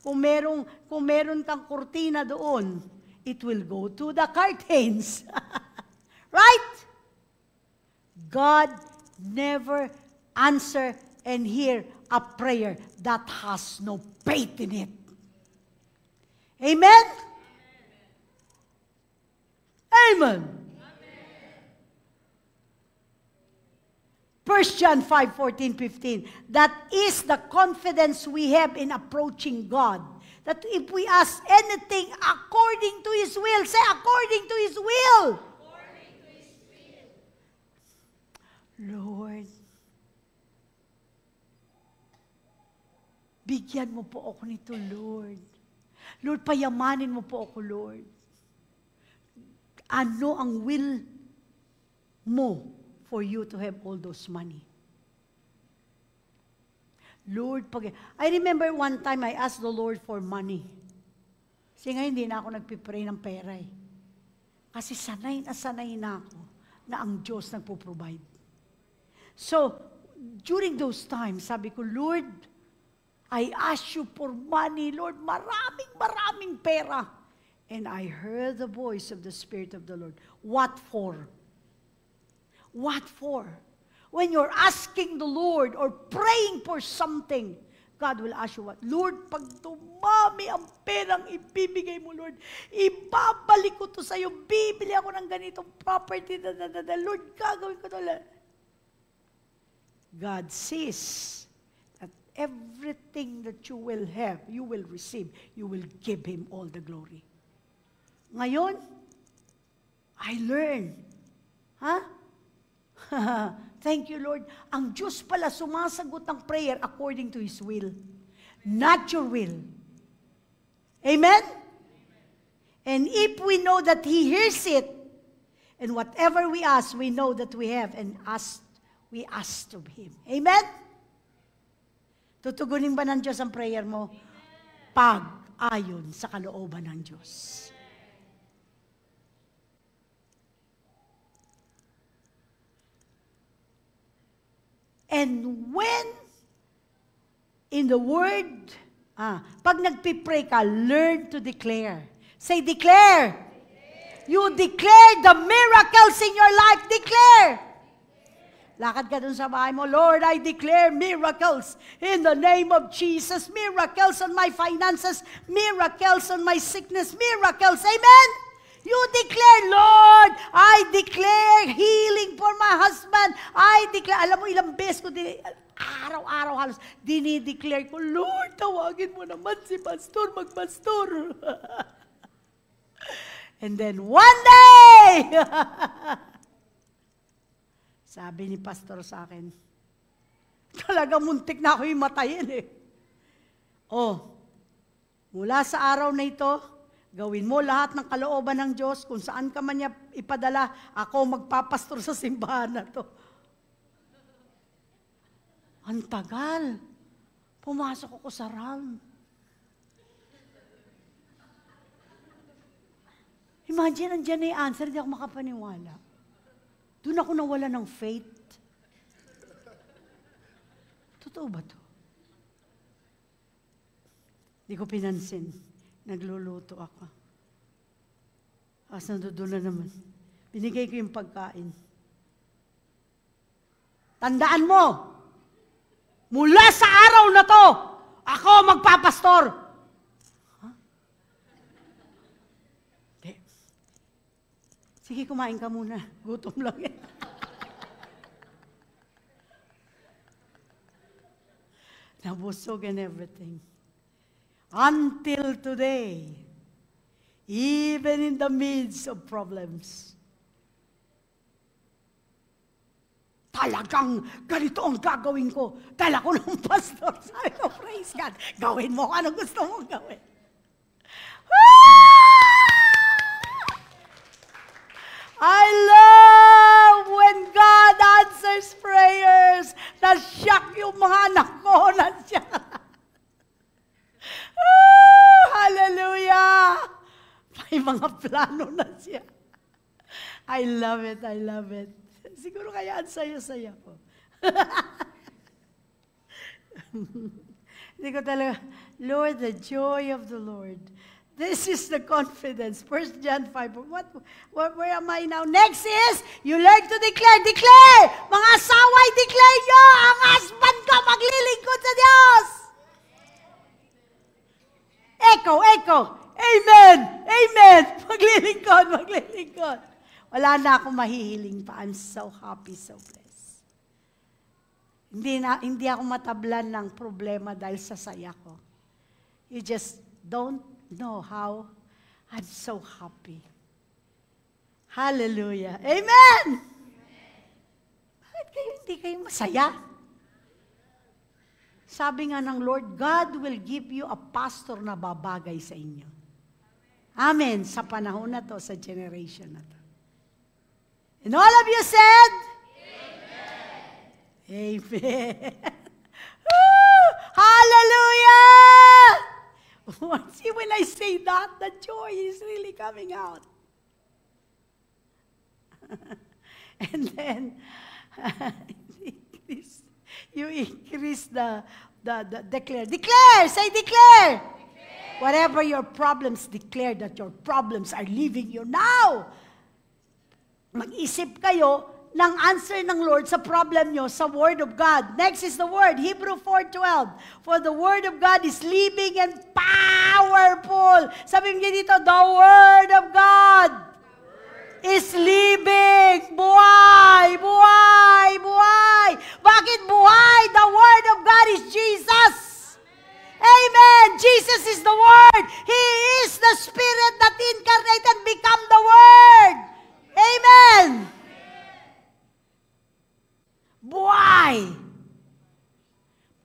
Kung meron kang kurtina doon, it will go to the curtains. Right? God never answer and hear a prayer that has no faith in it. Amen? Amen. 1 John 5:14-15. That is the confidence we have in approaching God. That if we ask anything according to His will, say according to His will. According to His will. Lord, bigyan mo po ako nito, Lord. Lord, payamanin mo po ako, Lord. Ano ang will mo for you to have all those money? Lord, I remember one time I asked the Lord for money. Kasi ngayon hindi na ako nagpipray ng pera eh. Kasi sanay na ako na ang Diyos nagpo-provide. So, during those times, sabi ko, Lord, I ask you for money, Lord, maraming pera. And I heard the voice of the Spirit of the Lord. What for? What for? When you're asking the Lord or praying for something, God will ask you what? Lord, pag dumami ang perang ibibigay mo, Lord, ibabalik ko to sa'yo, bibili ako ng ganitong property, Lord, gagawin ko to. God says that everything that you will have, you will receive, you will give Him all the glory. Ngayon, I learned, thank you, Lord. Ang Diyos pala sumasagot ng prayer according to His will. Not your will. Amen? And if we know that He hears it, and whatever we ask, we know that we have, and we ask to Him. Amen? Tutugunin ba ng Diyos ang prayer mo? Pag ayon sa kalooban ng Diyos. And when in the Word, pag nagpipray ka, learn to declare. Say, declare. You declare the miracles in your life. Declare. Lakad ka dun sa bahay mo, Lord, I declare miracles in the name of Jesus. Miracles on my finances. Miracles on my sickness. Miracles. Amen? You declare, Lord, I declare healing for my husband. I declare, alam mo ilang beses ko, araw-araw halos, dinideclare ko, Lord, tawagin mo naman si pastor, magpastor. And then one day, sabi ni pastor sa akin, talagang muntik na ako yung matayin eh. Mula sa araw na ito, gawin mo lahat ng kalooban ng Diyos, kung saan ka man niya ipadala, ako magpapastor sa simbahan na to. Ang tagal. Pumasok ako sa RAM. Imagine, nandiyan na yung answer, hindi ako makapaniwala. Doon ako nawala ng faith. Totoo ba to? Hindi ko pinansin. Nagluluto ako. Doon na naman. Binigay ko yung pagkain. Tandaan mo, mula sa araw na to, ako magpapastor. Sige, kumain ka muna. Gutom lang yan. nabusog and everything. Until today, even in the midst of problems, talagang ganito ang gagawin ko. Dala ko ng pastor. Sabi ko, praise God. Gawin mo kung anong gusto mong gawin. I love when God answers prayers. Na-shock yung mga anak ko. Na-shock. Hallelujah! May mga plano na siya. I love it, I love it. Siguro kaya ang saya-saya ko. Hindi ko talaga, Lord, the joy of the Lord. This is the confidence. 1 John 5. Where am I now? Next is, you learn to declare. Declare! Mga asawa, declare nyo, ang husband ko maglilingkod sa Diyos. Echo, echo. Amen! Amen! Maglilingkod, maglilingkod. Wala na akong mahihiling pa. I'm so happy, so blessed. Hindi ako matablan ng problema dahil sa saya ko. You just don't know how I'm so happy. Hallelujah. Amen! Bakit hindi kayo masaya? Sabi nga ng Lord, God will give you a pastor na babagay sa inyo. Amen. Sa panahon na to, sa generation na to. And all of you said? Amen. Amen. Hallelujah! See, when I say that, the joy is really coming out. And then, you increase the declare. Declare! Say declare! Whatever your problems, declare that your problems are leaving you now. Mag-isip kayo ng answer ng Lord sa problem nyo sa Word of God. Next is the Word, Hebrew 4:12. For the Word of God is living and powerful. Sabi mo dito, the Word of God is living. Buhay, buhay, buhay. Bakit buhay? The Word of God is Jesus. Amen. Jesus is the Word. He is the Spirit that incarnated and become the Word. Amen. Buhay.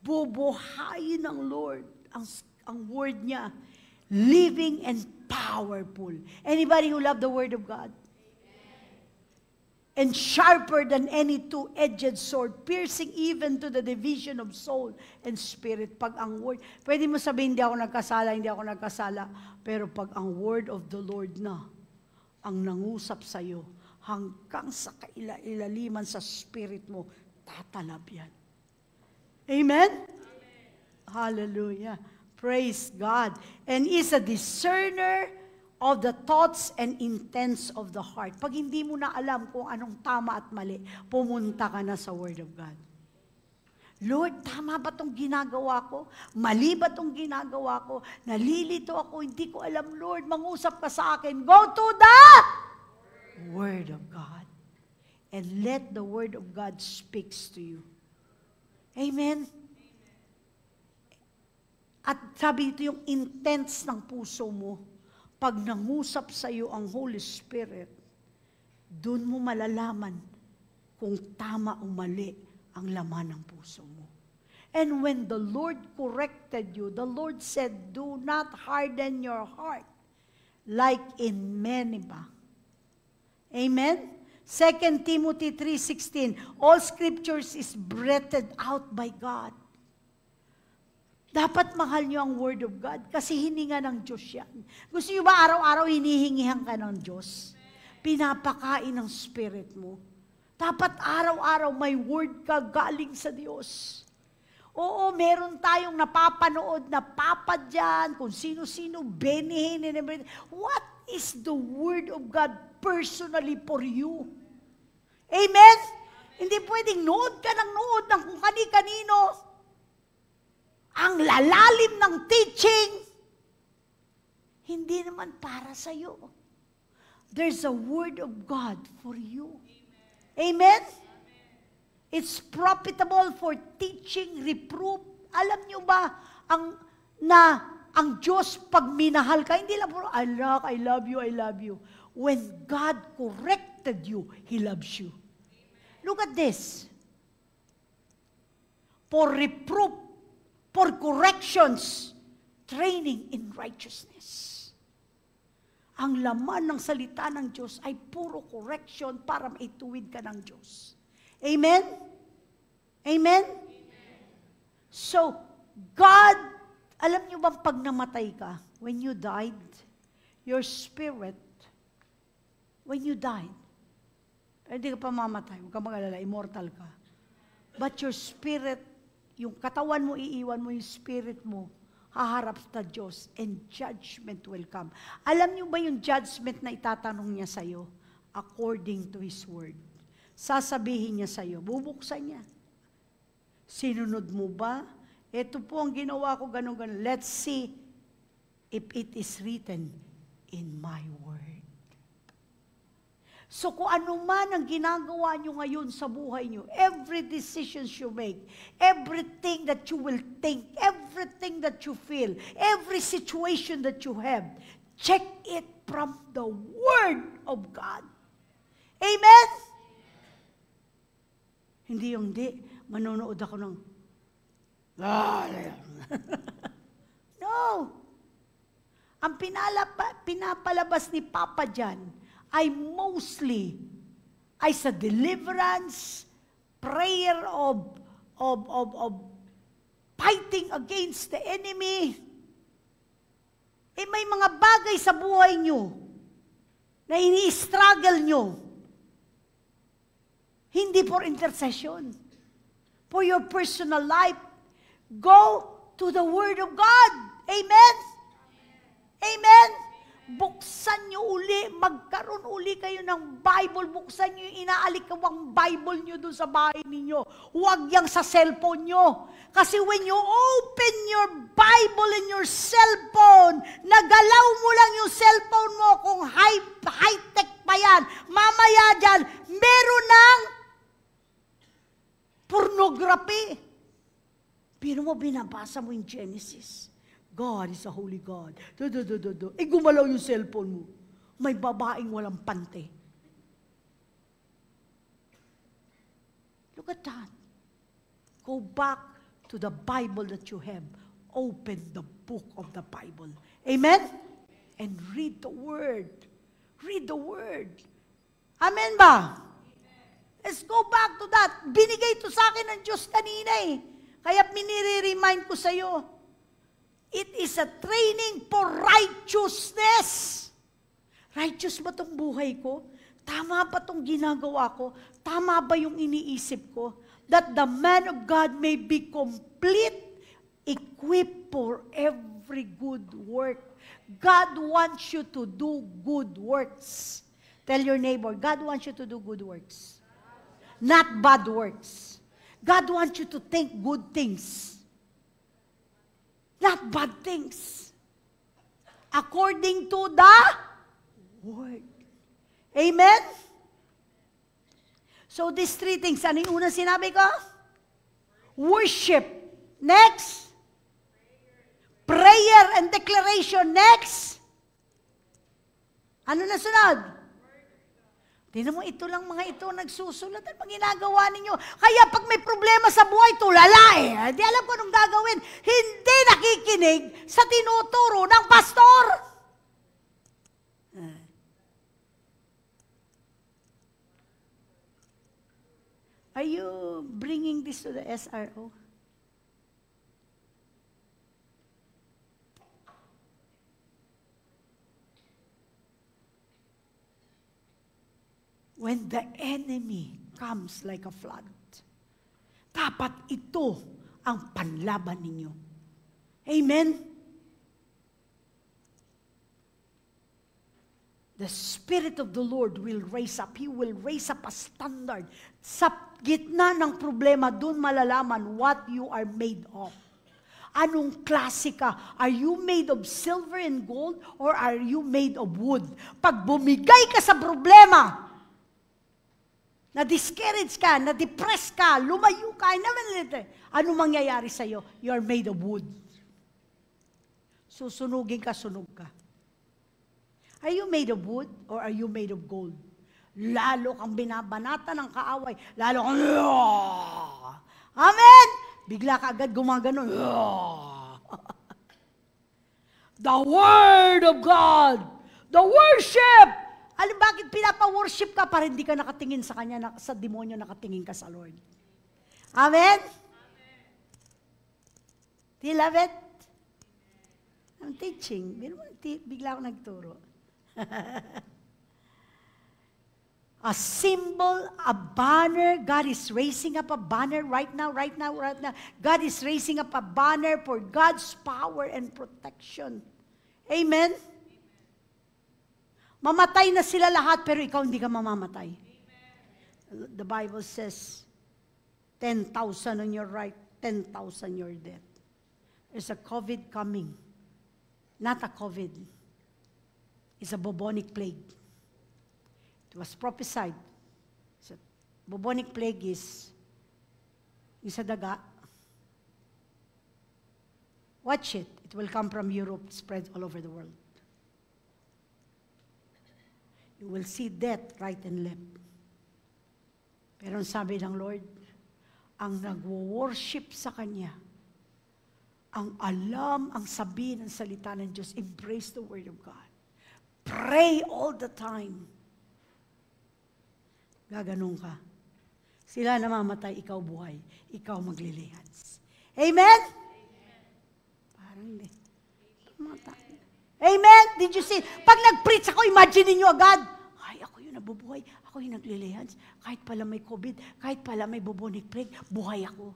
Bubuhayin ng Lord ang Word niya. Living and powerful. Anybody who love the Word of God? And sharper than any two-edged sword, piercing even to the division of soul and spirit. Pag ang word, pwede mo sabihin, hindi ako nagkasala, pero pag ang word of the Lord na, ang nangusap sa'yo, hanggang sa kailaliman sa spirit mo, tatalab yan. Amen? Hallelujah. Praise God. And is a discerner of the thoughts and intents of the heart. Pag hindi mo na alam kung anong tama at mali, pumunta ka na sa Word of God. Lord, tama ba itong ginagawa ko? Mali ba itong ginagawa ko? Nalilito ako, hindi ko alam, Lord, mangusap ka sa akin. Go to the Word of God. And let the Word of God speaks to you. Amen? At sabi ito yung intents ng puso mo. Pag nangusap sa iyo ang Holy Spirit, doon mo malalaman kung tama o mali ang laman ng puso mo. And when the Lord corrected you, the Lord said, do not harden your heart like in Meribah. Amen? 2 Timothy 3:16, all scriptures is breathed out by God. Dapat mahal nyo ang Word of God kasi hininga ng Diyos yan. Gusto nyo ba araw-araw hinihingihan ka ng Diyos? Pinapakain ng Spirit mo. Dapat araw-araw may Word ka galing sa Diyos. Oo, meron tayong napapanood na papa dyan, kung sino-sino, benihin, and everything. What is the Word of God personally for you? Amen? Hindi pwedeng nood ka ng nood ng kung kani-kanino. Ang lalalim ng teaching, hindi naman para sa iyo. There's a Word of God for you. Amen? It's profitable for teaching, reproof, Alam nyo ba, ang Diyos, pag minahal ka, hindi lang puro, I love you, I love you. When God corrected you, He loves you. Look at this. For reproof, for corrections, training in righteousness. Ang laman ng salita ng Diyos ay puro correction para maituwid ka ng Diyos. Amen? Amen? So, God, alam niyo bang pag namatay ka, when you died, your spirit, when you died, hindi ka pa mamatay, huwag ka mag-alala, immortal ka. But your spirit, yung katawan mo, iiwan mo, yung spirit mo, haharap sa Diyos, and judgment will come. Alam niyo ba yung judgment na itatanong niya sa'yo? According to His word. Sasabihin niya sa'yo, bubuksan niya. Sinunod mo ba? Ito po ang ginawa ko, ganun. Let's see if it is written in my word. So kung ano man ang ginagawa nyo ngayon sa buhay nyo, every decision you make, everything that you will think, everything that you feel, every situation that you have, check it from the Word of God. Amen? Hindi yung manonood ako ng, no. Ang pinapalabas ni Papa dyan, ay mostly ay sa deliverance, prayer of fighting against the enemy. Eh may mga bagay sa buhay nyo na ini-struggle nyo. Hindi for intercession. For your personal life, go to the Word of God. Amen? Amen? Buksan nyo uli, magkaroon uli kayo ng Bible, buksan nyo yung inaalikawang Bible nyo doon sa bahay ninyo. Huwag yang sa cellphone nyo. Kasi when you open your Bible in your cellphone, nagalaw mo lang yung cellphone mo kung high-tech pa yan. Mamaya dyan, meron ng pornography. Pero mo binabasa mo yung Genesis. God is a holy God. Eh, gumalaw yung cellphone mo. May babaeng walang pante. Look at that. Go back to the Bible that you have. Open the book of the Bible. Amen? And read the Word. Read the Word. Amen ba? Let's go back to that. Binigay ito sa akin ng Diyos kanina eh. Kaya minire-remind ko sa iyo. It is a training for righteousness. Righteous ba itong buhay ko? Tama ba itong ginagawa ko? Tama ba yung iniisip ko? That the man of God may be complete, equipped for every good work. God wants you to do good works. Tell your neighbor, God wants you to do good works. Not bad works. God wants you to think good things. Not bad things. According to the Word. Amen? So these three things. Ano yung unang sinabi ko? Worship. Next. Prayer and declaration. Next. Ano na sunod? Tingnan mo, ito lang mga ito nagsusulat at ginagawa ninyo. Kaya pag may problema sa buhay, tulala eh. Hindi alam ko anong gagawin. Hindi nakikinig sa tinuturo ng pastor. Are you bringing this to the SRO? When the enemy comes like a flood, dapat ito ang panlaban ninyo. Amen? The Spirit of the Lord will raise up. He will raise up a standard. Sa gitna ng problema, doon malalaman what you are made of. Anong klase ka? Are you made of silver and gold or are you made of wood? Pag bumigay ka sa problema, na-discourage ka, na-depress ka, lumayo ka, ano mangyayari sa'yo? You are made of wood. Susunugin ka, sunog ka. Are you made of wood or are you made of gold? Lalo kang binabanata ng kaaway. Lalo kang, amen! Bigla ka agad gumagano. The Word of God, the worship. Alam bakit pinapa-worship ka para hindi ka nakatingin sa Kanya, sa demonyo nakatingin ka sa Lord? Amen? Do you love it? I'm teaching. Bigla ako nagturo. A symbol, a banner. God is raising up a banner right now. God is raising up a banner for God's power and protection. Amen? Mamatay na sila lahat, pero ikaw hindi ka mamamatay. The Bible says, 10,000 on your right, 10,000 your death. There's a COVID coming. Not a COVID. It's a bubonic plague. It was prophesied. So, bubonic plague is sa daga. Watch it. It will come from Europe, spread all over the world. You will see death right and left. Pero ang sabi ng Lord, ang nagwo-worship sa Kanya, ang alam, ang sabi ng salita ng Diyos, embrace the Word of God. Pray all the time. Gaganong ka. Sila namamatay, ikaw buhay. Ikaw maglilihans. Amen? Parang hindi. Amen? Did you see? Pag nag-preach ako, imagine niyo agad, ay, ako yung nabubuhay. Ako yung naglilihans. Kahit pala may COVID, kahit pala may bubonic plague, buhay ako.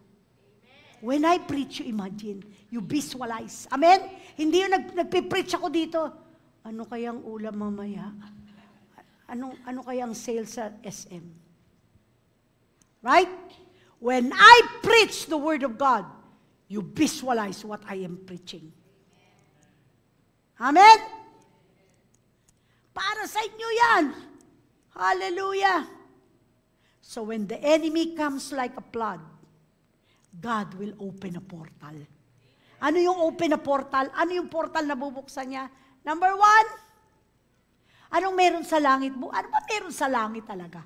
When I preach, you imagine. You visualize. Amen? Hindi yung nagpipreach ako dito. Ano kayang ulam mamaya? Ano kayang sales sa SM? Right? When I preach the Word of God, you visualize what I am preaching. Amen? Para sa inyo yan. Hallelujah. So when the enemy comes like a flood, God will open a portal. Ano yung open na portal? Ano yung portal na bubuksan niya? Number 1, anong meron sa langit mo? Ano ba meron sa langit talaga?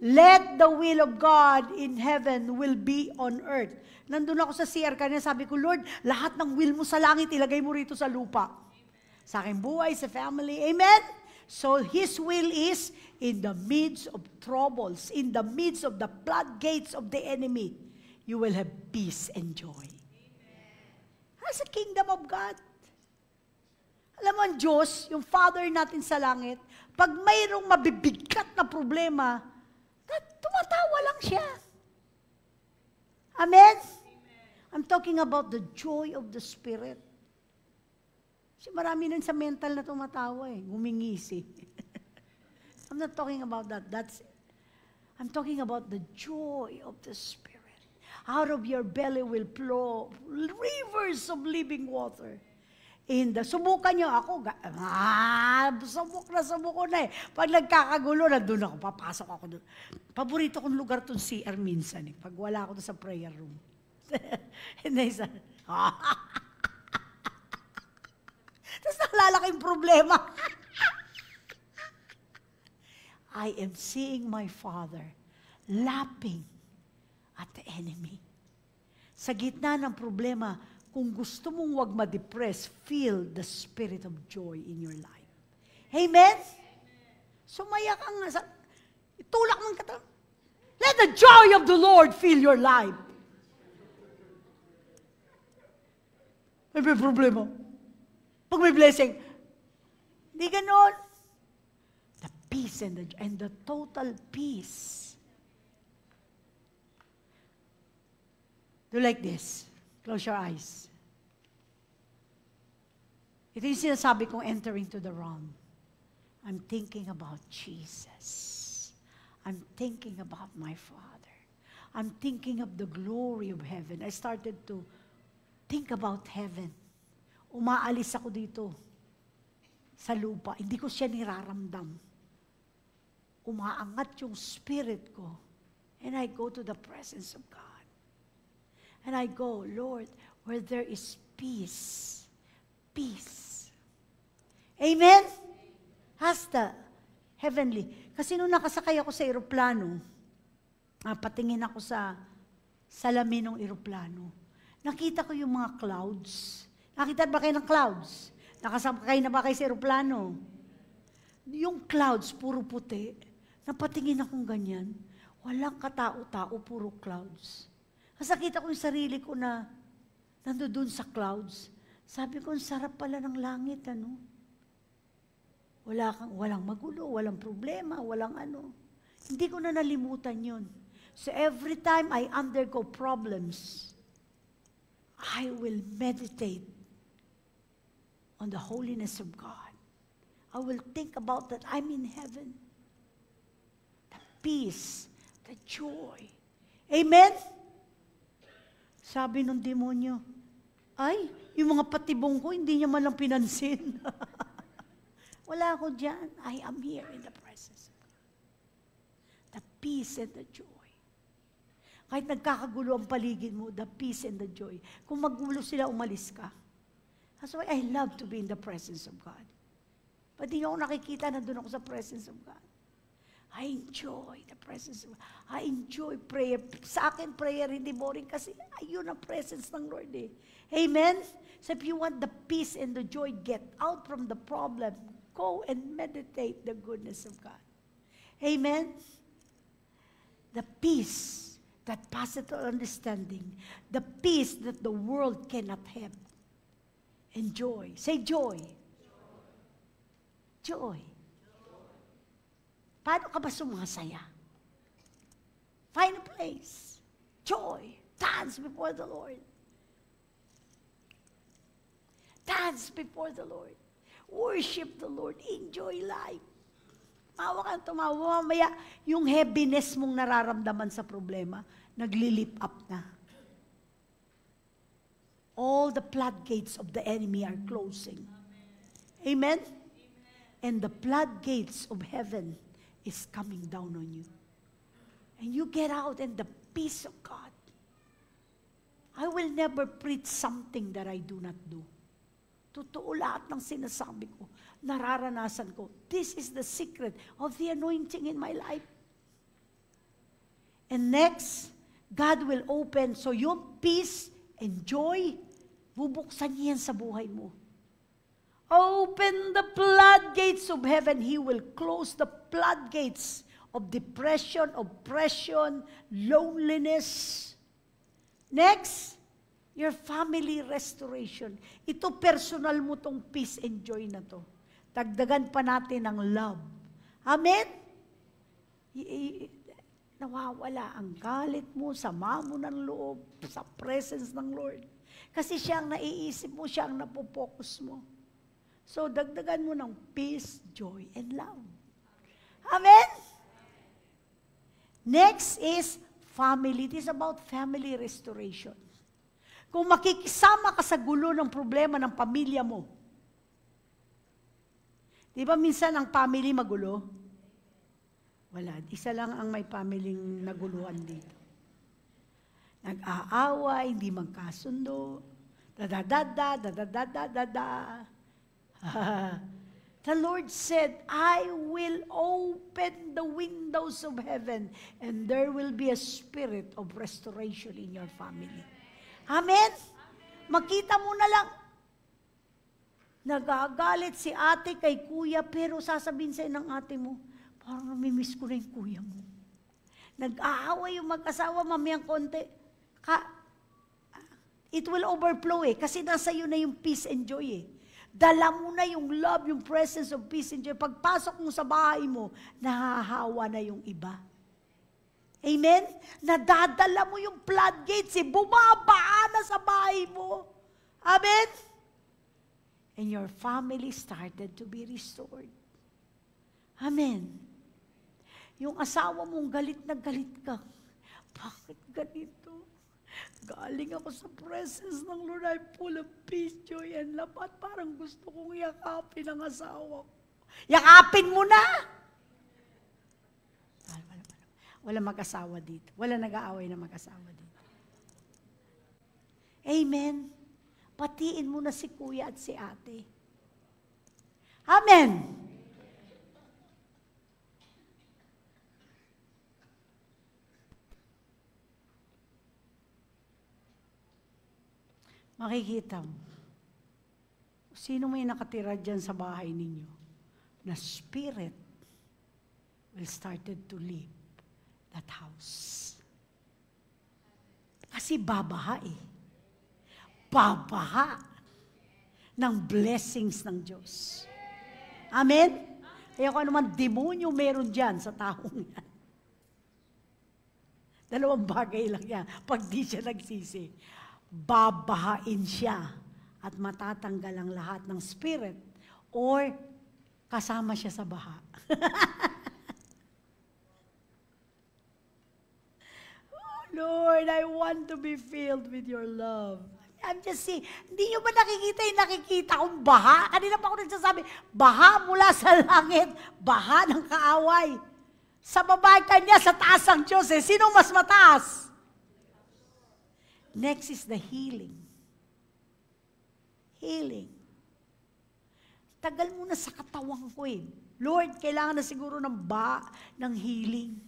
Let the will of God in heaven will be on earth. Nandun ako sa CR kanina, sabi ko, Lord, lahat ng will mo sa langit, ilagay mo rito sa lupa. Amen. Sa aking buhay, sa family. Amen? So, His will is in the midst of troubles, in the midst of the floodgates of the enemy, you will have peace and joy. Amen. That's the kingdom of God. Alam mo, ang Diyos, yung Father natin sa langit, pag mayroong mabibigat na problema, tumatawa lang siya. Amen? I'm talking about the joy of the Spirit. Kasi marami nun sa mental na tumatawa gumingisi. I'm not talking about that. I'm talking about the joy of the Spirit. Out of your belly will flow rivers of living water. Subukan nyo ako, sabok ko na Pag nagkakagulo, nandun ako, papasok ako doon. Paborito kong lugar itong CR minsan pag wala ako doon sa prayer room. Hindi isa. Tapos naalala ko yung problema. I am seeing my Father laughing at the enemy. Sa gitna ng problema, kung gusto mong wag ma-depress, feel the spirit of joy in your life. Amen? Sumaya ka nga. Itulak mong katawan. Let the joy of the Lord fill your life. May problema. Pag may blessing, hindi ganon. The peace and the total peace. Do like this. Close your eyes. Ito yung sinasabi kong entering to the realm. I'm thinking about Jesus. I'm thinking about my Father. I'm thinking of the glory of heaven. I started to think about heaven. Umaalis ako dito sa lupa. Hindi ko siya niraramdam. umaangat yung spirit ko. And I go to the presence of God. And I go, Lord, where there is peace. Peace. Amen? Has the heavenly. Kasi nung nakasakay ako sa eroplano, patingin ako sa salamin ng eroplano, nakita ko yung mga clouds. Nakita ba kayo ng clouds? Nakasakay na ba kayo sa eroplano? Yung clouds, puro puti. Napatingin akong ganyan. Walang katao-tao, puro clouds. Kasi nakita ko yung sarili ko na nandoon sa clouds. Sabi ko, ang sarap pala ng langit, ano? Walang magulo, walang problema, walang ano. Hindi ko na nalimutan yun. So every time I undergo problems, I will meditate on the holiness of God. I will think about that I'm in heaven. The peace, the joy. Amen? Sabi ng demonyo, ay, yung mga patibong ko, hindi niya man lang pinansin. Wala ako dyan. I am here in the presence of God. The peace and the joy. Kahit nagkakagulo ang paligid mo, the peace and the joy. Kung magulo sila, umalis ka. That's why I love to be in the presence of God. Pag di ako nakikita, nandun ako sa presence of God. I enjoy the presence of God. I enjoy prayer. Sa akin, prayer hindi boring kasi ayun ang presence ng Lord eh. Amen? So if you want the peace and the joy, get out from the problem. Go and meditate the goodness of God. Amen? The peace that passeth all understanding. The peace that the world cannot have. And joy. Say joy. Joy. Paano ka ba sumasaya? Find a place. Joy. Dance before the Lord. Dance before the Lord. Worship the Lord. Enjoy life. Mawa kang tumawa. Mamaya, yung heaviness mong nararamdaman sa problema, nagli-lift up na. All the floodgates of the enemy are closing. Amen? And the floodgates of heaven is coming down on you. And you get out in the peace of God. I will never preach something that I do not do. Totoo lahat ng sinasabi ko, nararanasan ko. This is the secret of the anointing in my life. And next, God will open, so yung peace and joy, bubuksan niyan sa buhay mo. Open the floodgates of heaven. He will close the floodgates of depression, oppression, loneliness. Next, your family restoration. Ito personal mo tong peace and joy na to. Dagdagan pa natin ng love. Amen? Nawawala ang galit mo, sama mo ng loob, sa presence ng Lord. Kasi siya ang naiisip mo, siya ang napopokus mo. So, dagdagan mo ng peace, joy, and love. Amen? Next is family. It is about family restoration. Kung makikisama ka sa gulo ng problema ng pamilya mo, di ba minsan ang family magulo? Wala. Isa lang ang may pamilyeng naguluhan dito. Nag-aaway, hindi magkasundo, da-da-da-da. The Lord said, I will open the windows of heaven and there will be a spirit of restoration in your family. Amen? Makita mo na lang. Nagagalit si ate kay kuya pero sasabihin sa'yo ng ate mo, parang namimiss ko na yung kuya mo. Nag-aaway yung mag-asawa, mamayang konti. It will overflow kasi nasa iyo na yung peace and joy Dala mo na yung love, yung presence of peace and joy. Pagpasok mo sa bahay mo, nahahawa na yung iba. Amen? Nadadala mo yung floodgates, bumabaa na sa bahay mo. Amen? And your family started to be restored. Amen? Yung asawa mong galit na galit ka. Bakit ganito? Galing ako sa presence ng Lord. I'm full of peace, joy, and love. At parang gusto kong yakapin ang asawa ko. Yakapin mo na! Wala mag-asawa dito. Wala nag-aaway na mag-asawa dito. Amen. Patiin mo na si kuya at si ate. Amen. Makikita mo, sino may nakatira dyan sa bahay ninyo na spirit will started to leave that house. Kasi babaha eh. Babaha ng blessings ng Diyos. Amen? Kaya kung ano man demonyo meron dyan sa taong yan. Dalawang bagay lang yan. Pag di siya nagsisi, babahain siya at matatanggal ang lahat ng spirit or kasama siya sa baha. Oh, Lord, I want to be filled with your love. I'm just saying, hindi nyo ba nakikita kong baha? Kanina pa ako nagsasabi, baha mula sa langit, baha ng kaaway. Sa baba kanya, sa taas ang Diyos eh. Sino mas mataas? Next is the healing. Healing. Tagal mo na sa katawan ko eh. Lord, kailangan na siguro ng healing.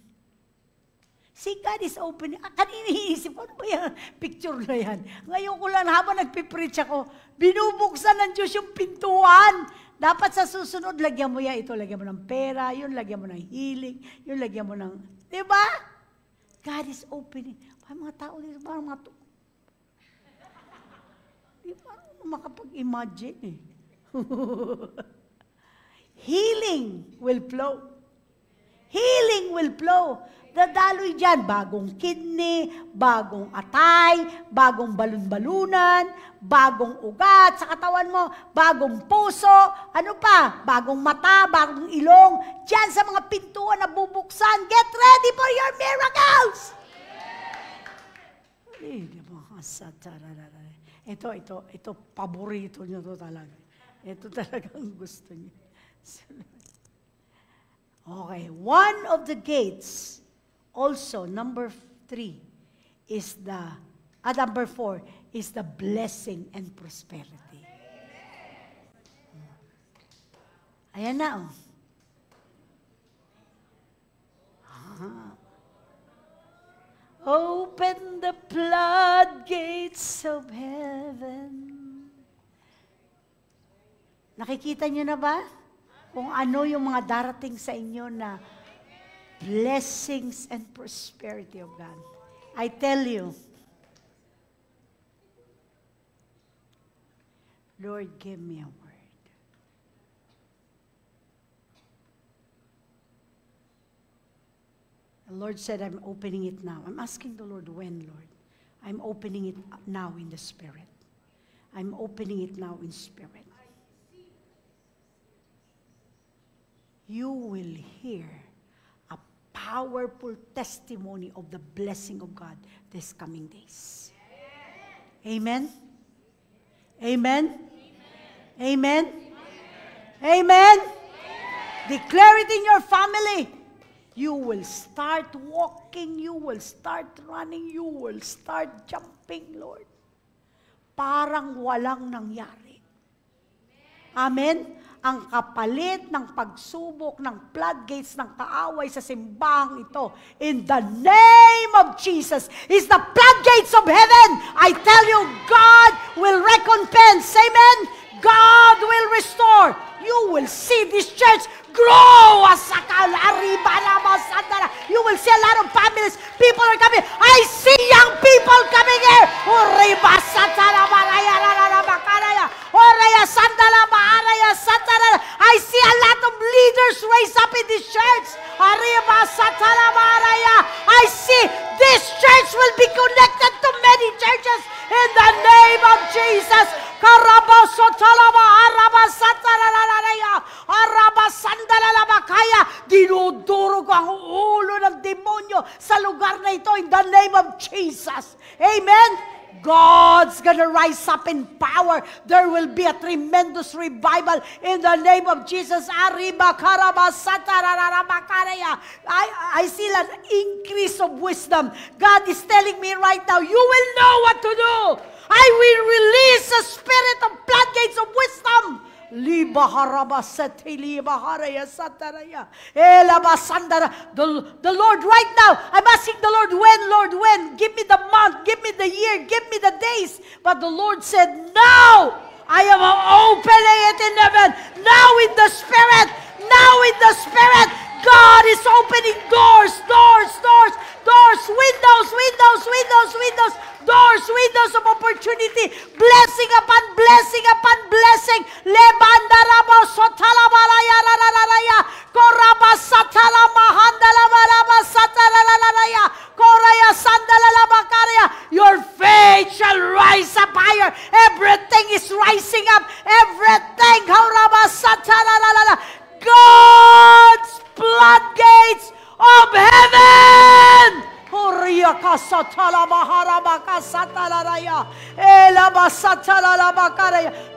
See, God is opening. Kanina iniisip ko, ano ba yan? Picture na yan. Ngayon ko lang, habang nagpipreach ako, binubuksan ng Diyos yung pintuan. Dapat sa susunod, lagyan mo yan. Ito, lagyan mo ng pera. Yun, lagyan mo ng healing. Yun, lagyan mo ng... Diba? God is opening. Parang mga tao dito, parang mga... Parang makapag-imagine eh. Healing will flow. Healing will flow. Dadaloy dyan, bagong kidney, bagong atay, bagong balon-balunan, bagong ugat sa katawan mo, bagong puso, ano pa, bagong mata, bagong ilong, dyan sa mga pintuan na bubuksan. Get ready for your miracles! Ito, paborito nyo to talaga. Ito talagang gusto nyo. Okay, one of the gates, also, number 3 is number 4 is the blessing and prosperity. Ayan na, oh. Open the floodgates of heaven. Nakikita niyo na ba? Kung ano yung mga darating sa inyo na blessings and prosperity of God. I tell you, Lord, give me a word. The Lord said, I'm opening it now. I'm asking the Lord, when, Lord? I'm opening it now in the Spirit. I'm opening it now in Spirit. You will hear a powerful testimony of the blessing of God this coming days. Amen? Amen? Amen? Amen? Declare it in your family. You will start walking, you will start running, you will start jumping, Lord. Parang walang nangyari. Amen? Ang kapalit ng pagsubok ng floodgates ng kaaway sa simbahang ito, in the name of Jesus, is the floodgates of heaven. I tell you, God will recompense. Amen? God will restore. You will see this church grow. You will see a lot of families. People are coming. I see young people coming here. I see a lot of leaders raised up in this church. I see this church will be connected to many churches in the name of Jesus. Dinuduro ko ang ulo ng demonyo sa lugar na ito in the name of Jesus. Amen? God God's gonna rise up in power. There will be a tremendous revival in the name of Jesus. I see an increase of wisdom. God is telling me right now, you will know what to do. I will release a spirit of floodgates of wisdom. The Lord right now, I'm asking the Lord, when? Give me the month, give me the year, give me the days. But the Lord said, now I am opening it in heaven. Now in the Spirit, God is opening doors, windows of opportunity, blessing upon blessing upon blessing. Lebandarabo sotalabaraya rararaya, korabasatala mahandalabaraba satalalaya, koraya sandalalabakaraya. Your faith shall rise up higher. Everything is rising up. Everything. Korabasatalalala. God's floodgates of heaven.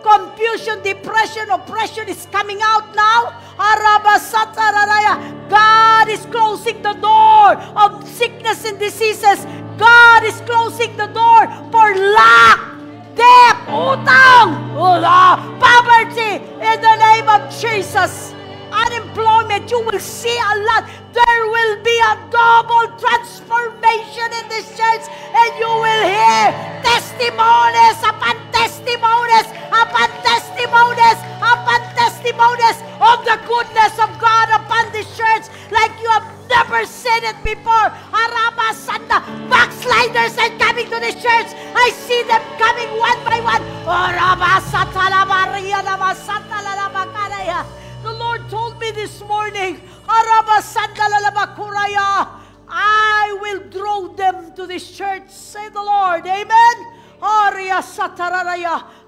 Confusion, depression, oppression is coming out now. God is closing the door of sickness and diseases. God is closing the door for lack, debt, utang, poverty, in the name of Jesus. Unemployment, you will see a lot. There will be a double transformation in this church, and you will hear testimonies upon testimonies upon testimonies upon testimonies of the goodness of God upon this church like you have never seen it before. Arabasanda, backsliders are coming to this church. I see them coming one by one. The Lord told me this morning, I will draw them to this church, say the Lord. Amen.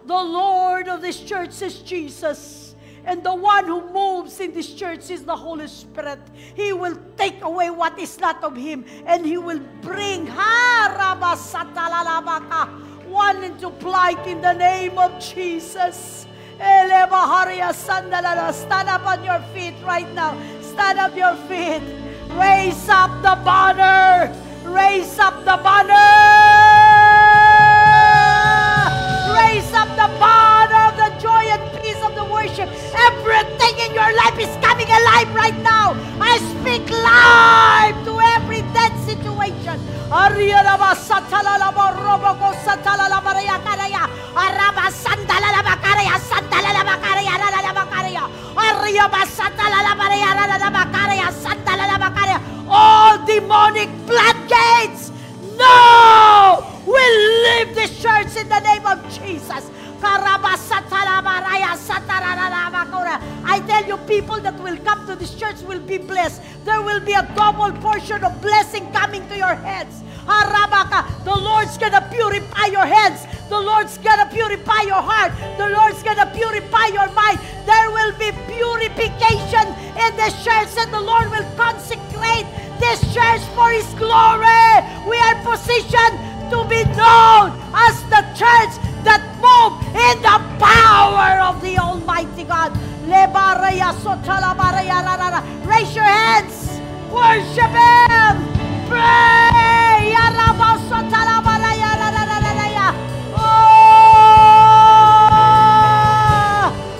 The Lord of this church is Jesus. And the one who moves in this church is the Holy Spirit. He will take away what is not of Him, and He will bring one into plight in the name of Jesus. Stand up on your feet right now. Stand up your feet. Raise up the banner. Raise up the banner. Raise up the banner of the joy and peace of the worship. Everything in your life is coming alive right now. I speak life to every dead situation. All demonic floodgates, no, will leave this church in the name of Jesus. I tell you, people that will come to this church will be blessed. There will be a double portion of blessing coming to your heads. The Lord's gonna purify your hands. The Lord's gonna purify your heart. The Lord's gonna purify your mind. There will be purification in this church, and the Lord will consecrate this church for His glory. We are positioned to be known as the church that move in the power of the Almighty God. Raise your hands. Worship Him. Pray. Oh,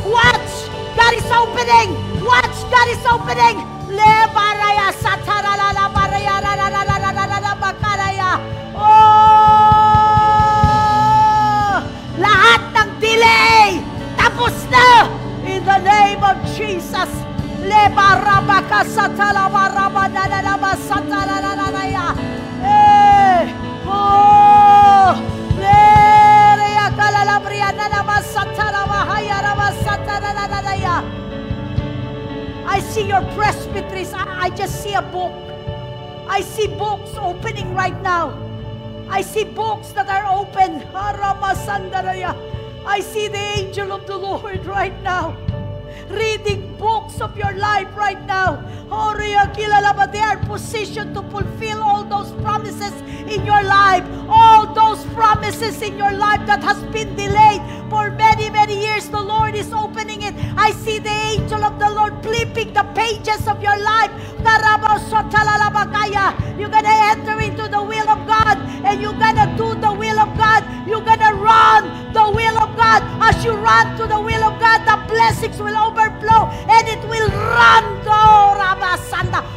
watch. God is opening. Watch. God is opening. Oh, lahat ng delay tapos na in the name of Jesus. I see your presbyteries. I just see a book. I see books opening right now. I see books that are open. I see the angel of the Lord right now reading books of your life right now. They are positioned to fulfill all those promises in your life. All those promises in your life that has been delayed for many, many years. The Lord is opening it. I see the angel of the Lord flipping the pages of your life. You're going to enter into the will of God, and you're going to do the will of God. You're going to run the will of God. As you run to the will of God, the blessings will overflow, and it will run,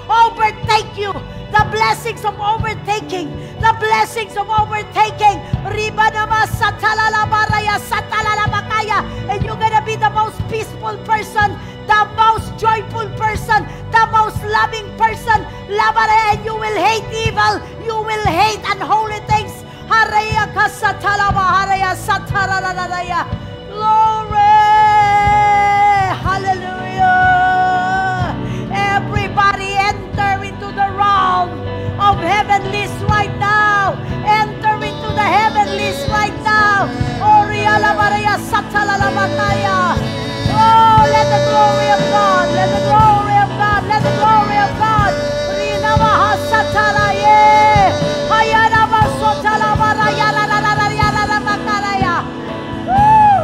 overtake you. The blessings of overtaking. The blessings of overtaking. And you're going to be the most peaceful person, the most joyful person, the most loving person. And you will hate evil. You will hate unholy things. Glory! Hallelujah! Everybody enter into the realm of heavenlies right now. Enter into the heavenlies right now. Oh, let the glory of God, let the glory of God, let the glory of God. Woo!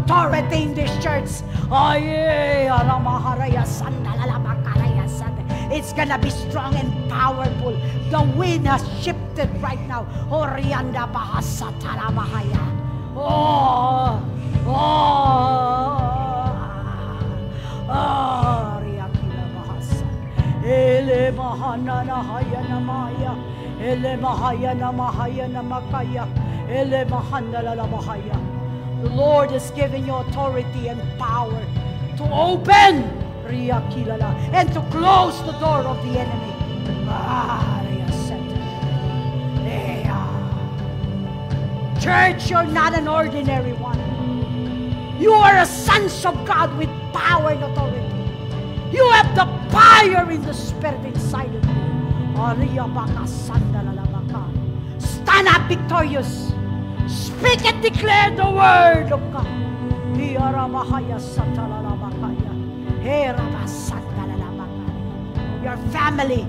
authority in this church. It's gonna be strong and powerful. The wind has shifted right now. Oh, Ele mahana na haya na maya, ele mahaya na mahaya na makaya, ele mahana la mahaya. The Lord is giving you authority and power to open Riyakilala and to close the door of the enemy. Church, you're not an ordinary one. You are a sons of God with power and authority. You have the fire in the Spirit inside of you. Stand up victorious. Speak and declare the word of God. Your family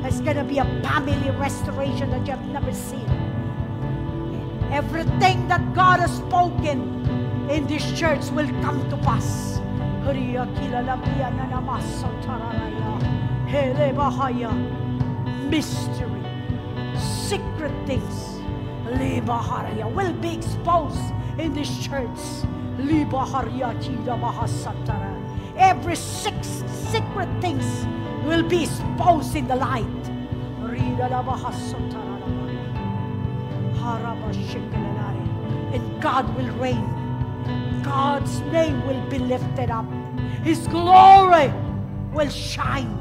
is going to be a family restoration that you have never seen. Everything that God has spoken in this church will come to pass. Mystery, secret things will be exposed in this church. Every secret things will be exposed in the light. And God will reign. God's name will be lifted up. His glory will shine.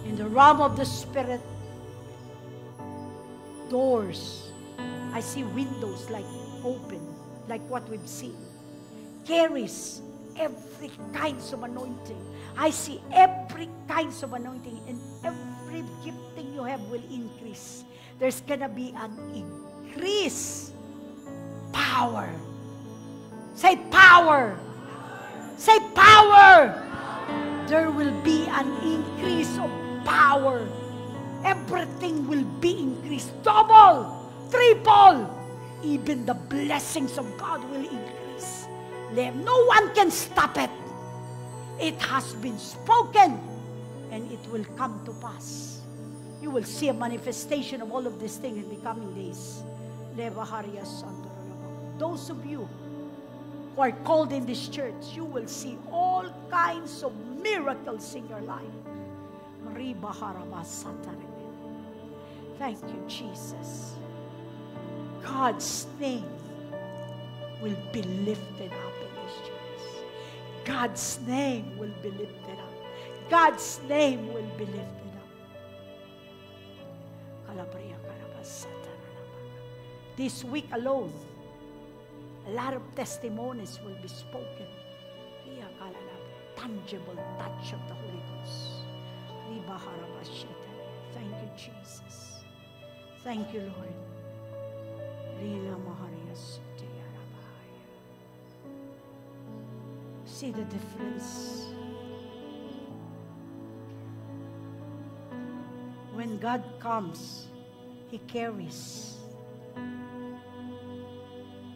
In the realm of the Spirit, doors, I see windows like open, like what we've seen. Carries every kinds of anointing. I see every kinds of anointing, and every gifting you have will increase. There's gonna be an increase. Power. Say power. Say power. There will be an increase of power. Everything will be increased. Double, triple. Even the blessings of God will increase. No one can stop it. It has been spoken, and it will come to pass. You will see a manifestation of all of these things in the coming days. Those of you who are called in this church, you will see all kinds of miracles in your life. Thank you, Jesus. God's name will be lifted up in this church. God's name will be lifted up. God's name will be lifted up. This week alone, a lot of testimonies will be spoken. Tangible touch of the Holy Ghost. Thank you, Jesus. Thank you, Lord. See the difference. When God comes, He carries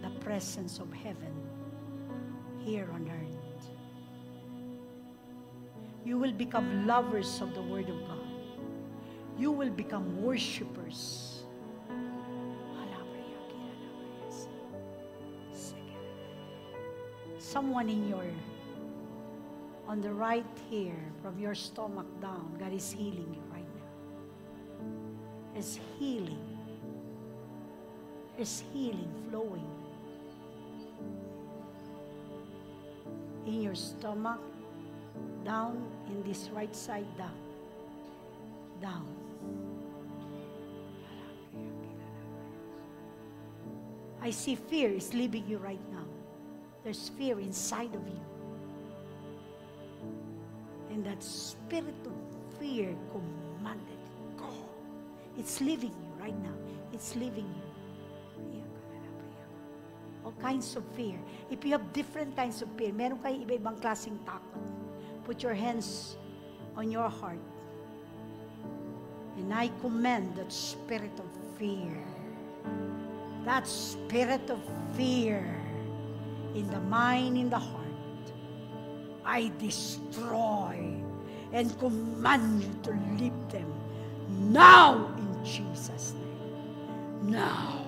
the presence of heaven here on earth. You will become lovers of the Word of God. You will become worshipers. Someone on the right here, from your stomach down, God is healing you right now. Is healing. Is healing flowing in your stomach, down in this right side, down. Down. I see fear is leaving you right now. There's fear inside of you. And that spirit of fear commanded, go. It's leaving you right now. It's leaving you. kinds of fear. If you have different kinds of fear, meron kayo iba-ibang klaseng takot. Put your hands on your heart. And I command that spirit of fear. That spirit of fear in the mind, in the heart. I destroy and command you to leave them now in Jesus' name. Now.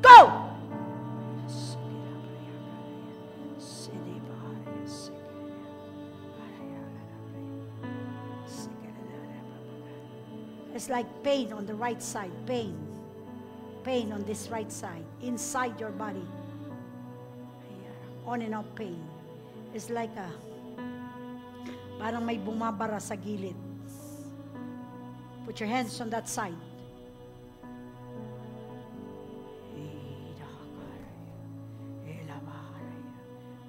Go! It's like pain on the right side. Pain. Pain on this right side. Inside your body. On and off pain. It's like parang may bumabara sa gilid. Put your hands on that side.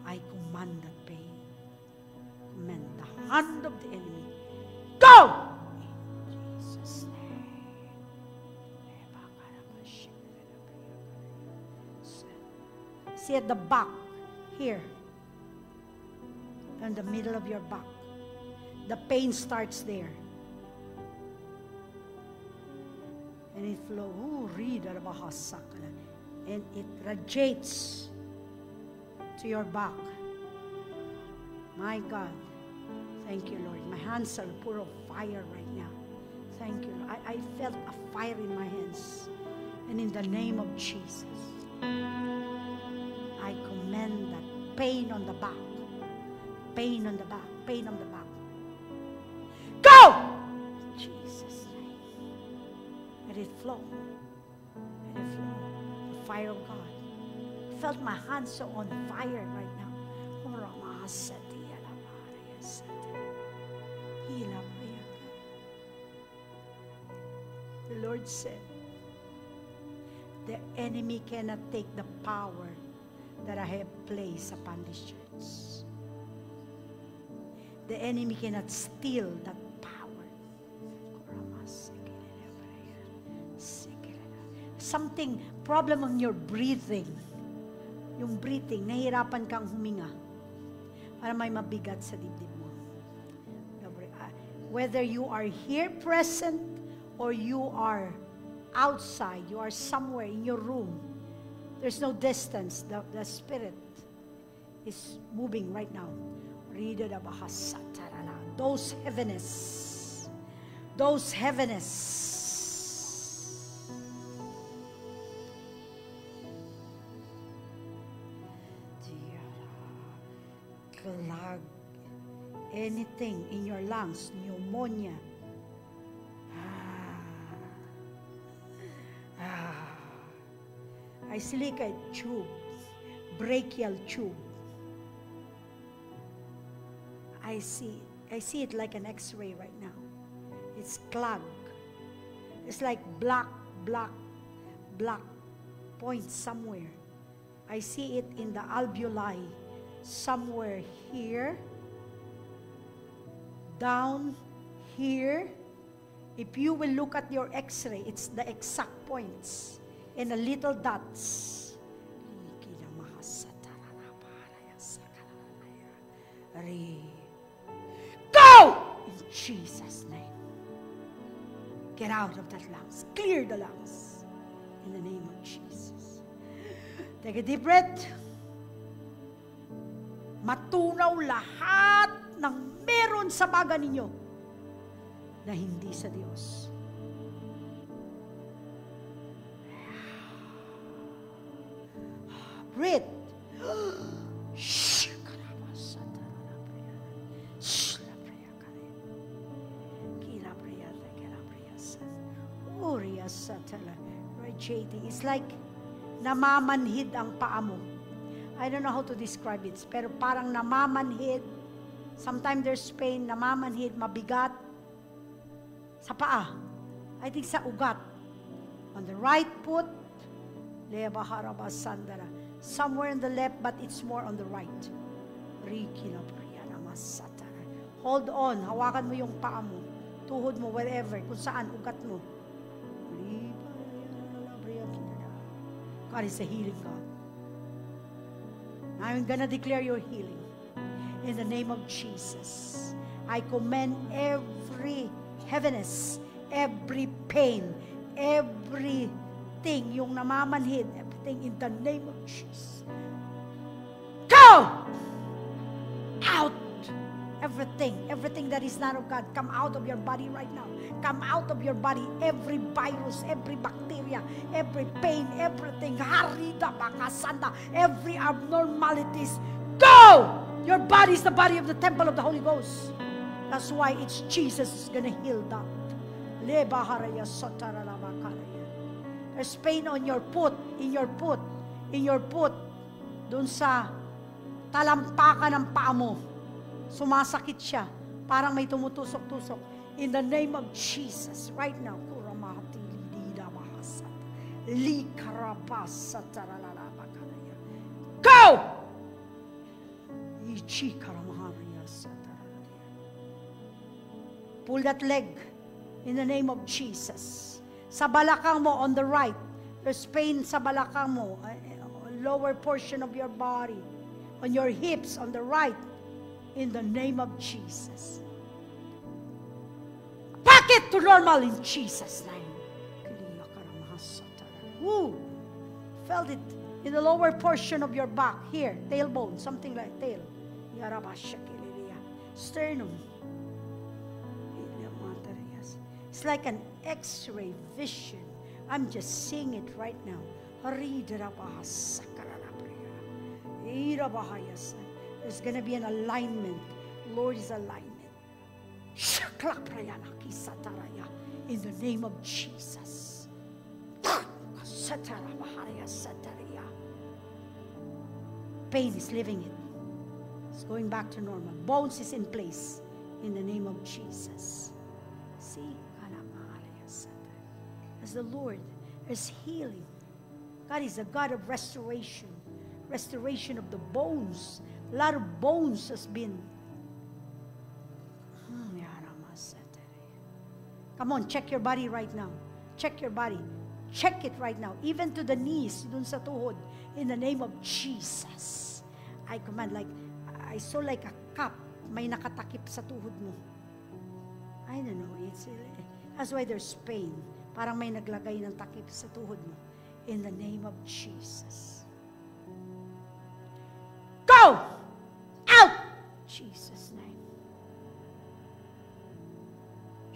I command that pain. Command the hand of the enemy. Go! In Jesus' name. See at the back. Here. In the middle of your back. The pain starts there. And it flows. And it radiates to your back. My God. Thank you, Lord. My hands are full of fire right now. Thank you, Lord. I felt a fire in my hands. And in the name of Jesus, I command that pain on the back. Pain on the back. Pain on the back. Go! In Jesus' name. Let it flow. Let it flow. The fire of God. I felt my hands so on fire right now. The Lord said, the enemy cannot take the power that I have placed upon this church. The enemy cannot steal that power. Something, problem on your breathing. Yung breathing, nahihirapan kang huminga. Para may mabigat sa dibdib mo. Whether you are here present or you are outside, you are somewhere in your room, there's no distance. The Spirit is moving right now. Those heaviness. Those heaviness. Clog. Anything in your lungs, pneumonia. I see like a tube, brachial tube. I see it like an X-ray right now. It's clogged. It's like black points somewhere. I see it in the alveoli, somewhere here, down here. If you will look at your X-ray, it's the exact points and the little dots. Go! In Jesus' name. Get out of that lungs. Clear the lungs. In the name of Jesus. Take a deep breath. Matunaw lahat ng meron sa baga ninyo na hindi sa Diyos. Breathe. It's like namamanhid ang paa mo. I don't know how to describe it, pero parang namamanhid. Sometimes there's pain, namamanhid, mabigat sa paa. I think sa ugat. On the right foot, somewhere in the left, but it's more on the right. Hold on, hawakan mo yung paa mo, tuhod mo, wherever, kung saan, ugat mo. God is a healing God. I'm gonna declare your healing in the name of Jesus. I command every heaviness, every pain, everything, yung namamanhid, everything in the name of Jesus. Go! Out! Everything that is not of God, come out of your body right now. Come out of your body. Every virus, every bacteria, every pain, everything, harida bakasanda, every abnormalities, go! Your body is the body of the temple of the Holy Ghost. That's why it's Jesus is gonna heal that. There's pain on your foot, in your foot, dun sa talampakan ng paa mo. Sumasakit siya. Parang may tumutusok-tusok. In the name of Jesus, right now, go! Pull that leg in the name of Jesus. Sa balakang mo, on the right, there's pain sa balakang mo, lower portion of your body, on your hips, on the right, in the name of Jesus. Back it to normal in Jesus' name. Woo! Felt it in the lower portion of your back, here, tailbone, something like tail. Sternum. It's like an X-ray vision. I'm just seeing it right now. There's going to be an alignment. Lord is alignment. In the name of Jesus. Pain is leaving it. It's going back to normal. Bones is in place. In the name of Jesus. See? As the Lord is healing. God is a God of restoration. Restoration of the bones. A lot of bones has been. Come on, check your body right now. Check your body. Check it right now. Even to the knees, dun sa tuhod. In the name of Jesus. I command, like, I saw like a cup. May nakatakip sa tuhod mo. I don't know. That's why there's pain. Parang may naglagay ng takip sa tuhod mo. In the name of Jesus. Go! Out! Jesus' name.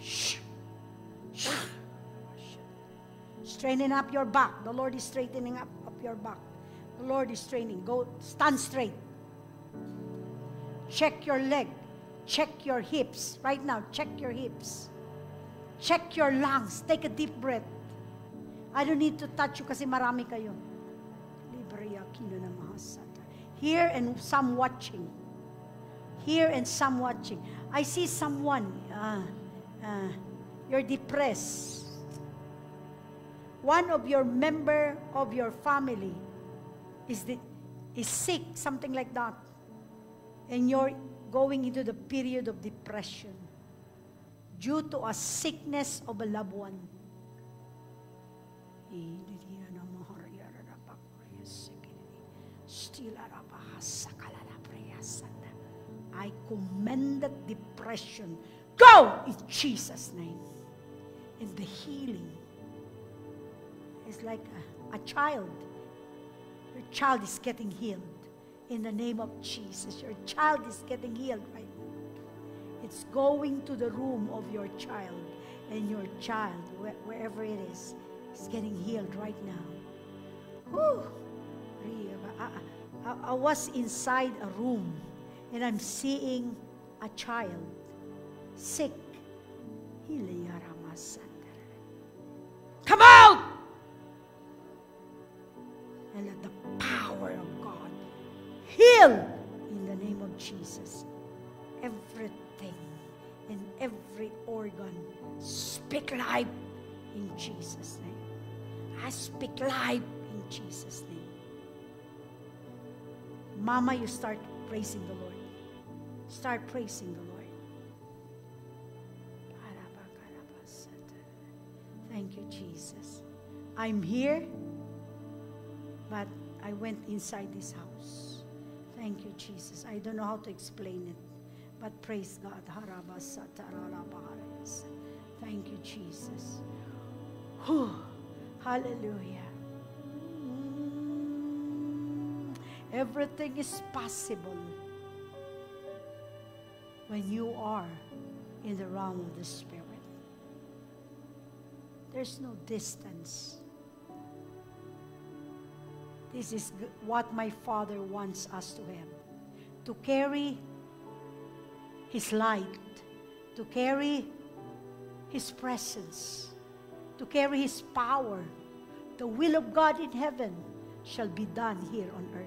Shh. Shh. Straightening up your back. The Lord is straightening up your back. The Lord is straightening. Go, stand straight. Check your leg. Check your hips. Right now, check your hips. Check your lungs. Take a deep breath. I don't need to touch you kasi marami kayo. Here and some watching. Here and some watching. I see someone. You're depressed. One of your member of your family is sick, something like that. And you're going into the period of depression due to a sickness of a loved one. I commend that depression. Go in Jesus' name. And the healing is like a child. Your child is getting healed. In the name of Jesus. Your child is getting healed right now. It's going to the room of your child. And your child, wherever it is getting healed right now. Whew. I was inside a room and I'm seeing a child sick. Come out! And let the power of God heal in the name of Jesus. Everything in every organ, speak life in Jesus' name. I speak life in Jesus' name. Mama, you start praising the Lord. Start praising the Lord. Thank you, Jesus. I'm here But I went inside this house. Thank you, Jesus. I don't know how to explain it. But praise God. Thank you, Jesus. Whew. Hallelujah. Everything is possible when you are in the realm of the Spirit. There's no distance. This is what my Father wants us to have. To carry His light, to carry His presence, to carry His power. The will of God in heaven shall be done here on earth.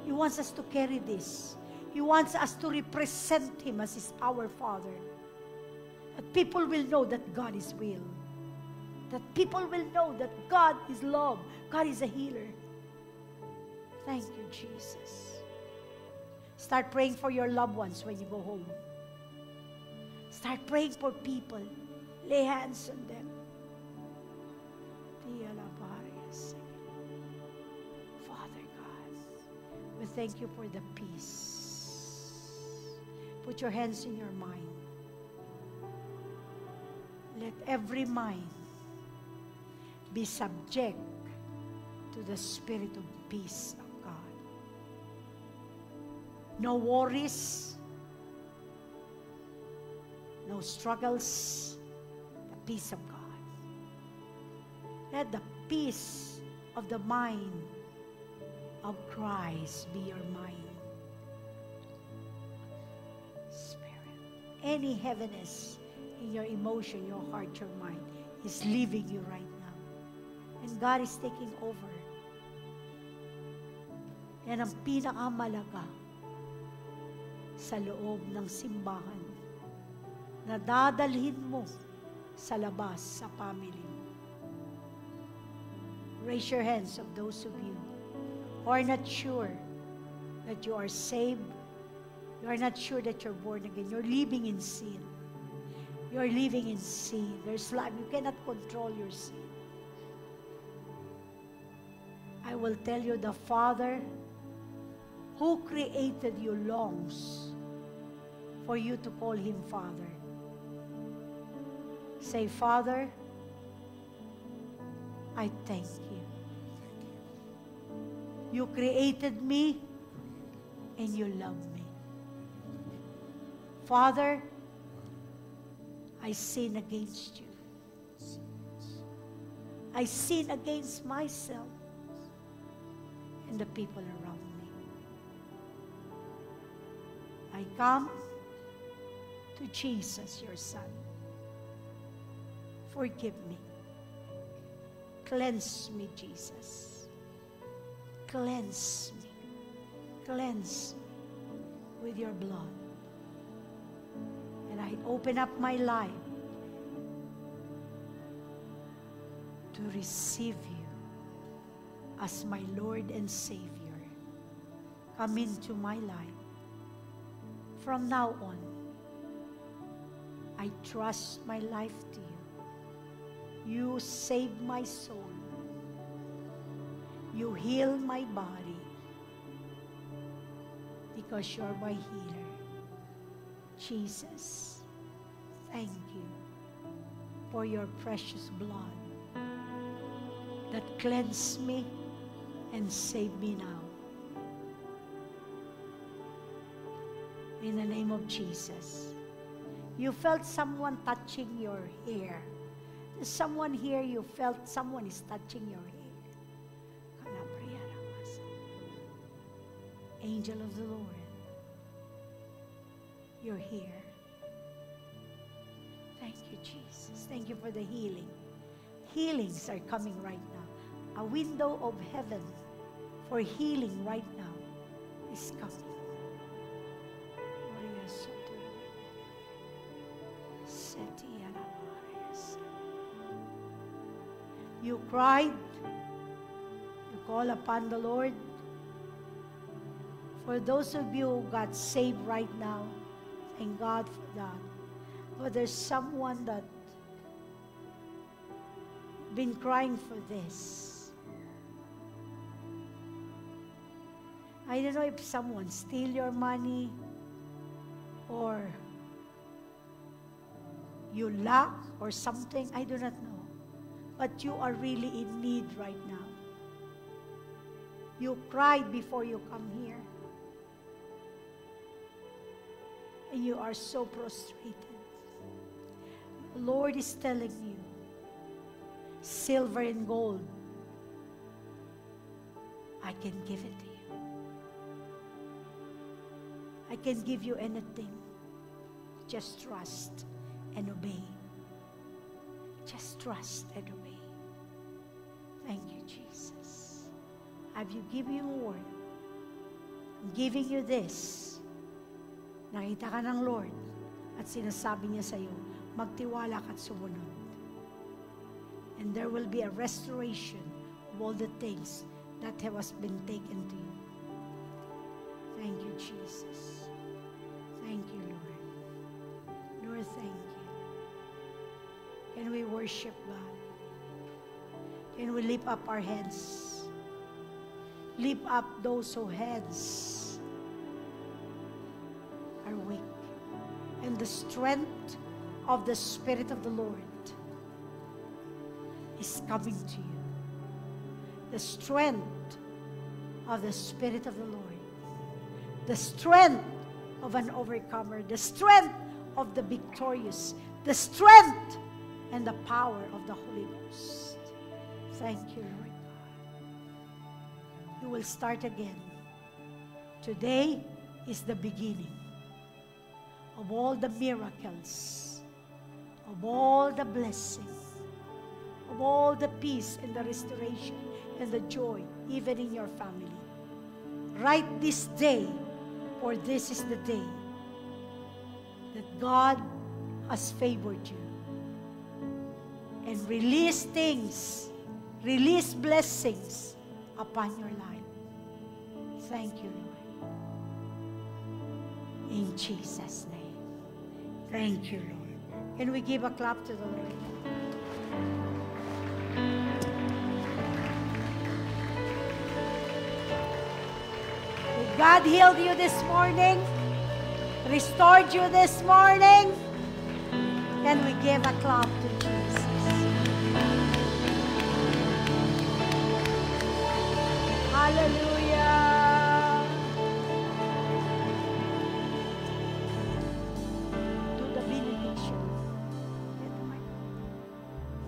He wants us to carry this. He wants us to represent Him as our Father. That people will know that God is real. That people will know that God is love. God is a healer. Thank you, Jesus. Start praying for your loved ones when you go home. Start praying for people. Lay hands on them. Father God, we thank you for the peace. Put your hands in your mind. Let every mind be subject to the spirit of peace of God. No worries, no struggles, the peace of God. Let the peace of the mind of Christ be your mind. Spirit, any heaviness in your emotion, your heart, your mind is leaving you right now. And God is taking over. Yan ang pinakamalaga sa loob ng simbahan na dadalhin mo sa labas, sa family mo. Raise your hands of those of you who are not sure that you are saved. You are not sure that you're born again. You're living in sin. You're living in sin. There's life. You cannot control your sin. I will tell you, the Father who created you longs for you to call Him Father. Say, Father, I thank you. You created me and you love me. Father, I sin against you. I sin against myself and the people around me. I come to Jesus, your Son. Forgive me. Cleanse me, Jesus. Cleanse me. Cleanse me with your blood. And I open up my life to receive you as my Lord and Savior. Come into my life. From now on, I trust my life to you. You save my soul. You heal my body because you're my healer. Jesus, thank you for your precious blood that cleansed me and saved me now. In the name of Jesus. You felt someone touching your hair. There's someone here, you felt someone is touching your hair. Angel of the Lord, you're here. Thank you, Jesus. Thank you for the healing. Healings are coming right now. A window of heaven for healing right now is coming. You cried, you call upon the Lord. For those of you who got saved right now, thank God for that. But there's someone that been crying for this. I don't know if someone steal your money or you lack or something. I do not know. But you are really in need right now. You cried before you come here. And you are so prostrated. The Lord is telling you, silver and gold, I can give it to you. I can give you anything. Just trust and obey. Just trust and obey. Thank you, Jesus. Have you given you a word? I'm giving you this. Nakita ka ng Lord at sinasabi niya sa iyo, magtiwala ka at sumunod. And there will be a restoration of all the things that have been taken to you. Thank you, Jesus. Thank you, Lord. Lord, thank you. Can we worship God? Can we lift up our heads? Lift up those whose heads are weak. And the strength of the Spirit of the Lord is coming to you. The strength of the Spirit of the Lord. The strength of an overcomer. The strength of the victorious. The strength and the power of the Holy Ghost. Thank you, Lord God. You will start again. Today is the beginning of all the miracles, of all the blessings, of all the peace and the restoration and the joy, even in your family. Write this day, for this is the day that God has favored you. And release things, release blessings upon your life. Thank you, Lord. In Jesus' name. Thank you, Lord. Can we give a clap to the Lord? Did God healed you this morning? Restored you this morning? Can we give a clap to Jesus? Hallelujah. Do the benediction.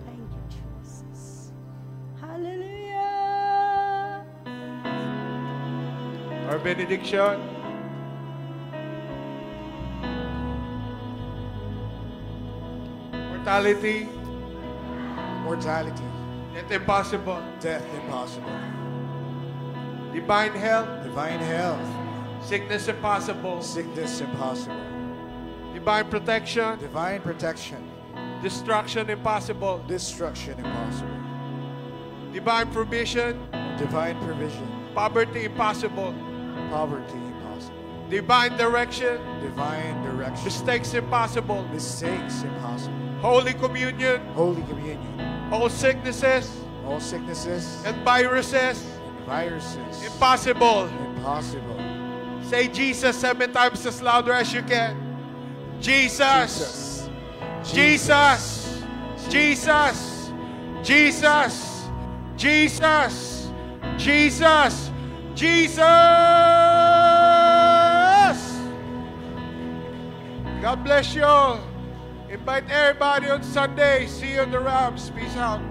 Thank you, Jesus. Hallelujah. Our benediction. Mortality. Mortality. Death impossible. Death impossible. Divine health. Divine health. Sickness impossible. Sickness impossible. Divine protection. Divine protection. Destruction impossible. Destruction impossible. Divine provision. Divine provision. Poverty impossible. Poverty impossible. Divine direction. Divine direction. Mistakes impossible. Mistakes impossible. Holy communion. Holy communion. All sicknesses All sicknesses and viruses and viruses. impossible. Impossible. Say Jesus 7 times as louder as you can. Jesus. Jesus. Jesus. Jesus. Jesus. Jesus. Jesus. God bless you all. Invite everybody on Sunday. See you on the Rams. Peace out.